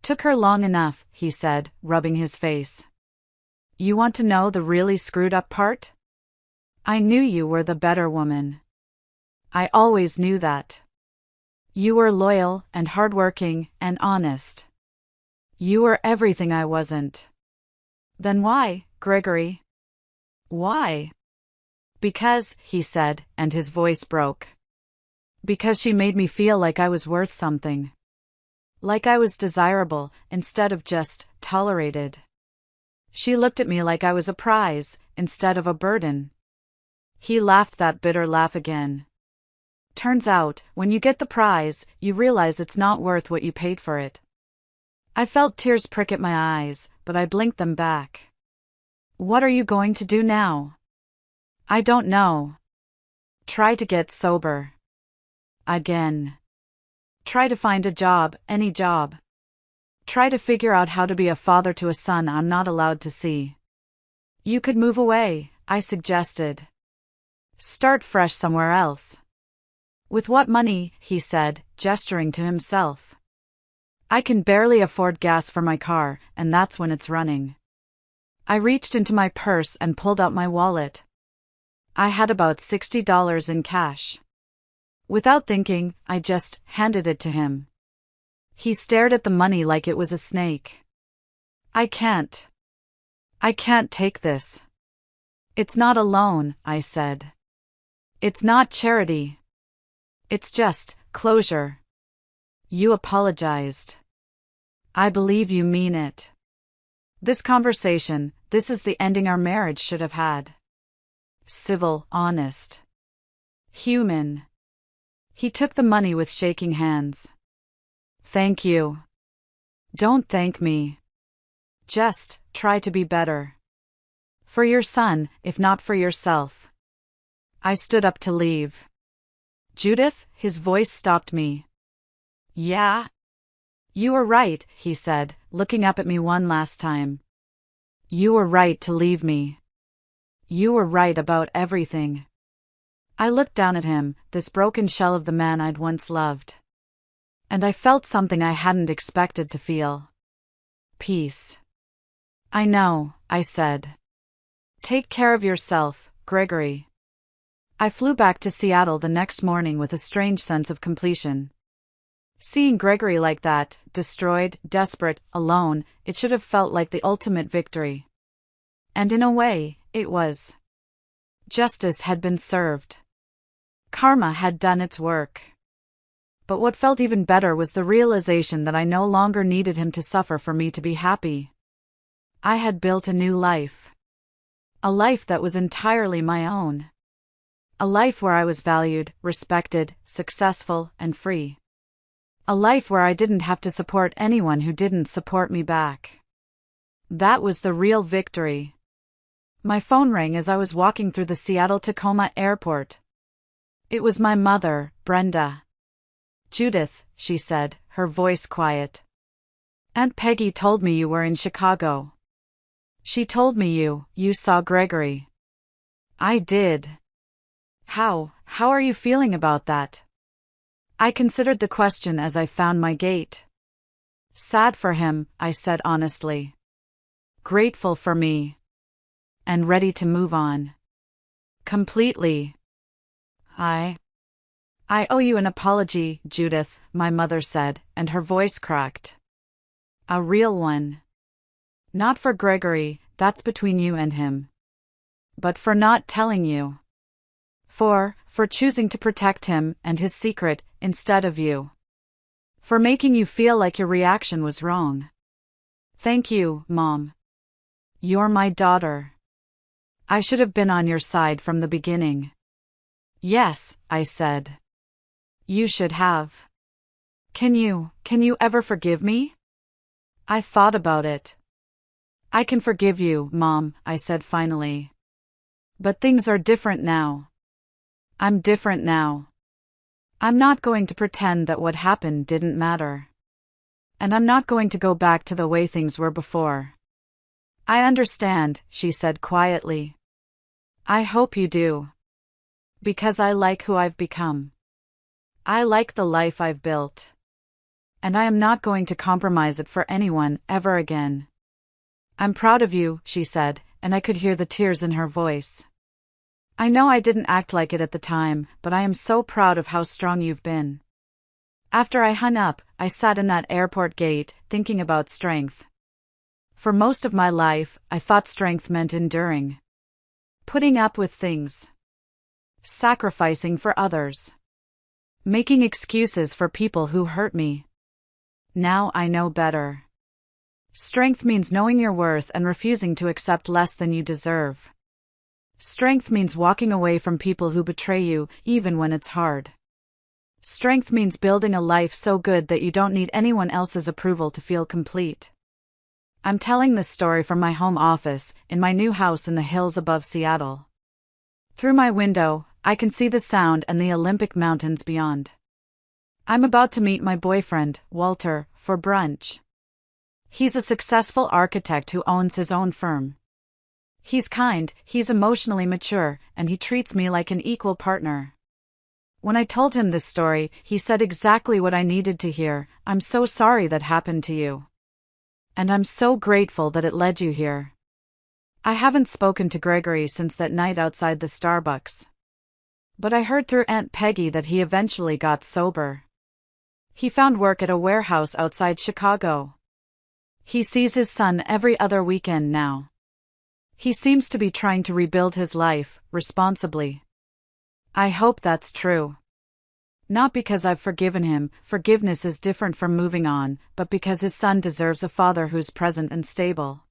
Took her long enough," he said, rubbing his face. "You want to know the really screwed up part? I knew you were the better woman. I always knew that. You were loyal and hardworking and honest. You were everything I wasn't." "Then why, Gregory?" "Why?" "Because," he said, and his voice broke. "Because she made me feel like I was worth something. Like I was desirable, instead of just tolerated. She looked at me like I was a prize, instead of a burden." He laughed that bitter laugh again. "Turns out, when you get the prize, you realize it's not worth what you paid for it." I felt tears prick at my eyes, but I blinked them back. "What are you going to do now?" "I don't know. Try to get sober. Again. Try to find a job, any job. Try to figure out how to be a father to a son I'm not allowed to see." "You could move away," I suggested. "Start fresh somewhere else." "With what money?" he said, gesturing to himself. "I can barely afford gas for my car, and that's when it's running." I reached into my purse and pulled out my wallet. I had about $60 in cash. Without thinking, I just handed it to him. He stared at the money like it was a snake. I can't take this." "It's not a loan," I said. "It's not charity. It's just closure. You apologized. I believe you mean it. This conversation, this is the ending our marriage should have had. Civil, honest. Human. He took the money with shaking hands. Thank you. Don't thank me. Just try to be better. For your son, if not for yourself. I stood up to leave. Judith, his voice stopped me. Yeah? You were right, he said, looking up at me one last time. You were right to leave me. You were right about everything. I looked down at him, this broken shell of the man I'd once loved. And I felt something I hadn't expected to feel. Peace. I know, I said. Take care of yourself, Gregory. I flew back to Seattle the next morning with a strange sense of completion. Seeing Gregory like that, destroyed, desperate, alone, it should have felt like the ultimate victory. And in a way, it was. Justice had been served. Karma had done its work. But what felt even better was the realization that I no longer needed him to suffer for me to be happy. I had built a new life. A life that was entirely my own. A life where I was valued, respected, successful, and free. A life where I didn't have to support anyone who didn't support me back. That was the real victory. My phone rang as I was walking through the Seattle-Tacoma airport. It was my mother, Brenda. Judith, she said, her voice quiet. Aunt Peggy told me you were in Chicago. She told me you saw Gregory. I did. How are you feeling about that? I considered the question as I found my gate. Sad for him, I said honestly. Grateful for me. And ready to move on. Completely. I owe you an apology, Judith, my mother said, and her voice cracked. A real one. Not for Gregory, that's between you and him. But for not telling you. For choosing to protect him and his secret instead of you. For making you feel like your reaction was wrong. Thank you, Mom. You're my daughter. I should have been on your side from the beginning. Yes, I said. You should have. Can you ever forgive me? I thought about it. I can forgive you, Mom, I said finally. But things are different now. I'm different now. I'm not going to pretend that what happened didn't matter. And I'm not going to go back to the way things were before. I understand, she said quietly. I hope you do. Because I like who I've become. I like the life I've built. And I am not going to compromise it for anyone ever again. I'm proud of you, she said, and I could hear the tears in her voice. I know I didn't act like it at the time, but I am so proud of how strong you've been. After I hung up, I sat in that airport gate, thinking about strength. For most of my life, I thought strength meant enduring. Putting up with things. Sacrificing for others. Making excuses for people who hurt me. Now I know better. Strength means knowing your worth and refusing to accept less than you deserve. Strength means walking away from people who betray you, even when it's hard. Strength means building a life so good that you don't need anyone else's approval to feel complete. I'm telling this story from my home office, in my new house in the hills above Seattle. Through my window, I can see the Sound and the Olympic Mountains beyond. I'm about to meet my boyfriend, Walter, for brunch. He's a successful architect who owns his own firm. He's kind, he's emotionally mature, and he treats me like an equal partner. When I told him this story, he said exactly what I needed to hear. I'm so sorry that happened to you. And I'm so grateful that it led you here. I haven't spoken to Gregory since that night outside the Starbucks. But I heard through Aunt Peggy that he eventually got sober. He found work at a warehouse outside Chicago. He sees his son every other weekend now. He seems to be trying to rebuild his life, responsibly. I hope that's true. Not because I've forgiven him, forgiveness is different from moving on, but because his son deserves a father who's present and stable.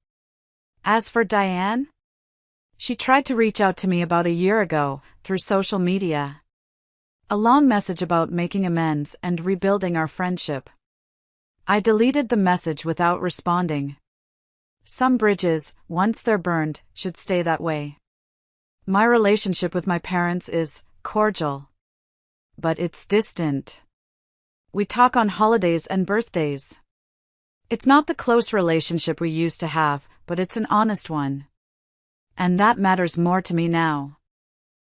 As for Diane, she tried to reach out to me about a year ago, through social media. A long message about making amends and rebuilding our friendship. I deleted the message without responding. Some bridges, once they're burned, should stay that way. My relationship with my parents is cordial. But it's distant. We talk on holidays and birthdays. It's not the close relationship we used to have, but it's an honest one. And that matters more to me now.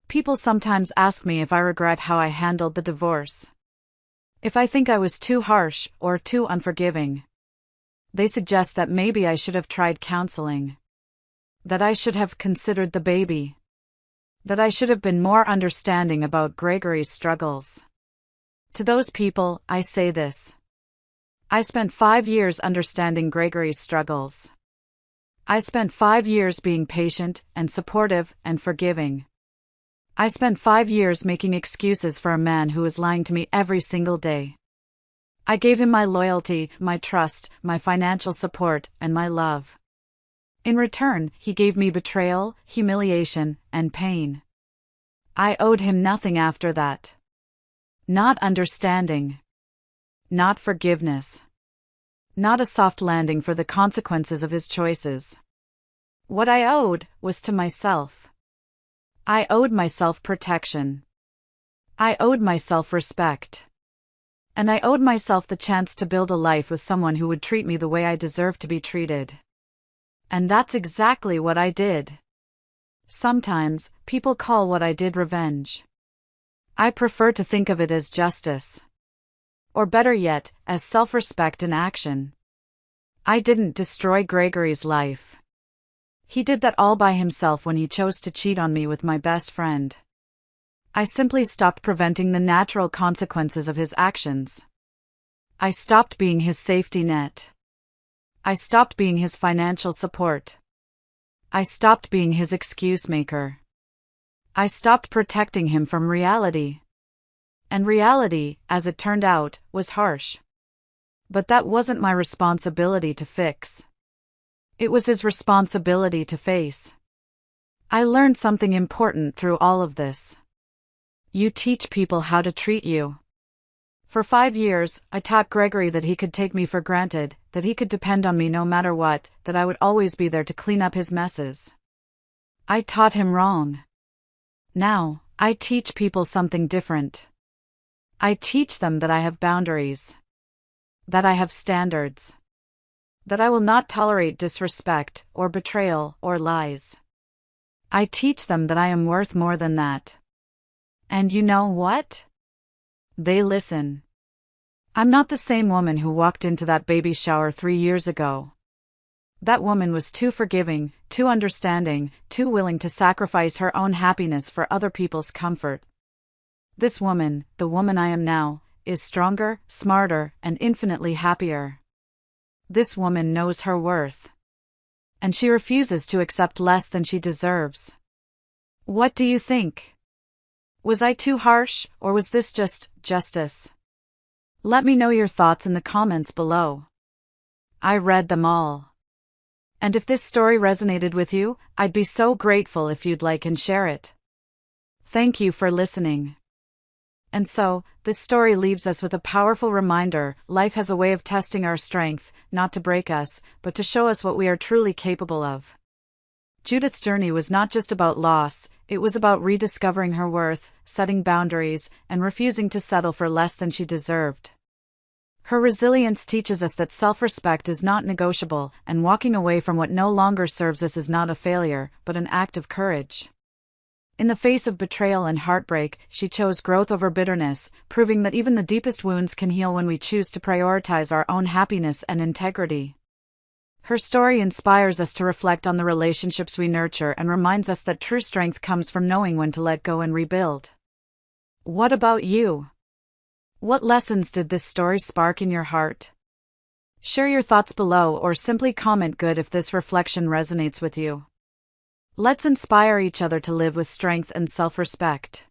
People sometimes ask me if I regret how I handled the divorce. If I think I was too harsh or too unforgiving. They suggest that maybe I should have tried counseling. That I should have considered the baby. That I should have been more understanding about Gregory's struggles. To those people, I say this. I spent 5 years understanding Gregory's struggles. I spent 5 years being patient and supportive and forgiving. I spent 5 years making excuses for a man who was lying to me every single day. I gave him my loyalty, my trust, my financial support, and my love. In return, he gave me betrayal, humiliation, and pain. I owed him nothing after that. Not understanding. Not forgiveness. Not a soft landing for the consequences of his choices. What I owed was to myself. I owed myself protection. I owed myself respect. And I owed myself the chance to build a life with someone who would treat me the way I deserved to be treated. And that's exactly what I did. Sometimes, people call what I did revenge. I prefer to think of it as justice. Or better yet, as self-respect in action. I didn't destroy Gregory's life. He did that all by himself when he chose to cheat on me with my best friend. I simply stopped preventing the natural consequences of his actions. I stopped being his safety net. I stopped being his financial support. I stopped being his excuse maker. I stopped protecting him from reality. And reality, as it turned out, was harsh. But that wasn't my responsibility to fix. It was his responsibility to face. I learned something important through all of this. You teach people how to treat you. For 5 years, I taught Gregory that he could take me for granted, that he could depend on me no matter what, that I would always be there to clean up his messes. I taught him wrong. Now, I teach people something different. I teach them that I have boundaries. That I have standards. That I will not tolerate disrespect, or betrayal, or lies. I teach them that I am worth more than that. And you know what? They listen. I'm not the same woman who walked into that baby shower 3 years ago. That woman was too forgiving, too understanding, too willing to sacrifice her own happiness for other people's comfort. This woman, the woman I am now, is stronger, smarter, and infinitely happier. This woman knows her worth. And she refuses to accept less than she deserves. What do you think? Was I too harsh, or was this just justice? Let me know your thoughts in the comments below. I read them all. And if this story resonated with you, I'd be so grateful if you'd like and share it. Thank you for listening. And so, this story leaves us with a powerful reminder: life has a way of testing our strength, not to break us, but to show us what we are truly capable of. Judith's journey was not just about loss, it was about rediscovering her worth, setting boundaries, and refusing to settle for less than she deserved. Her resilience teaches us that self-respect is not negotiable, and walking away from what no longer serves us is not a failure, but an act of courage. In the face of betrayal and heartbreak, she chose growth over bitterness, proving that even the deepest wounds can heal when we choose to prioritize our own happiness and integrity. Her story inspires us to reflect on the relationships we nurture and reminds us that true strength comes from knowing when to let go and rebuild. What about you? What lessons did this story spark in your heart? Share your thoughts below or simply comment good if this reflection resonates with you. Let's inspire each other to live with strength and self-respect.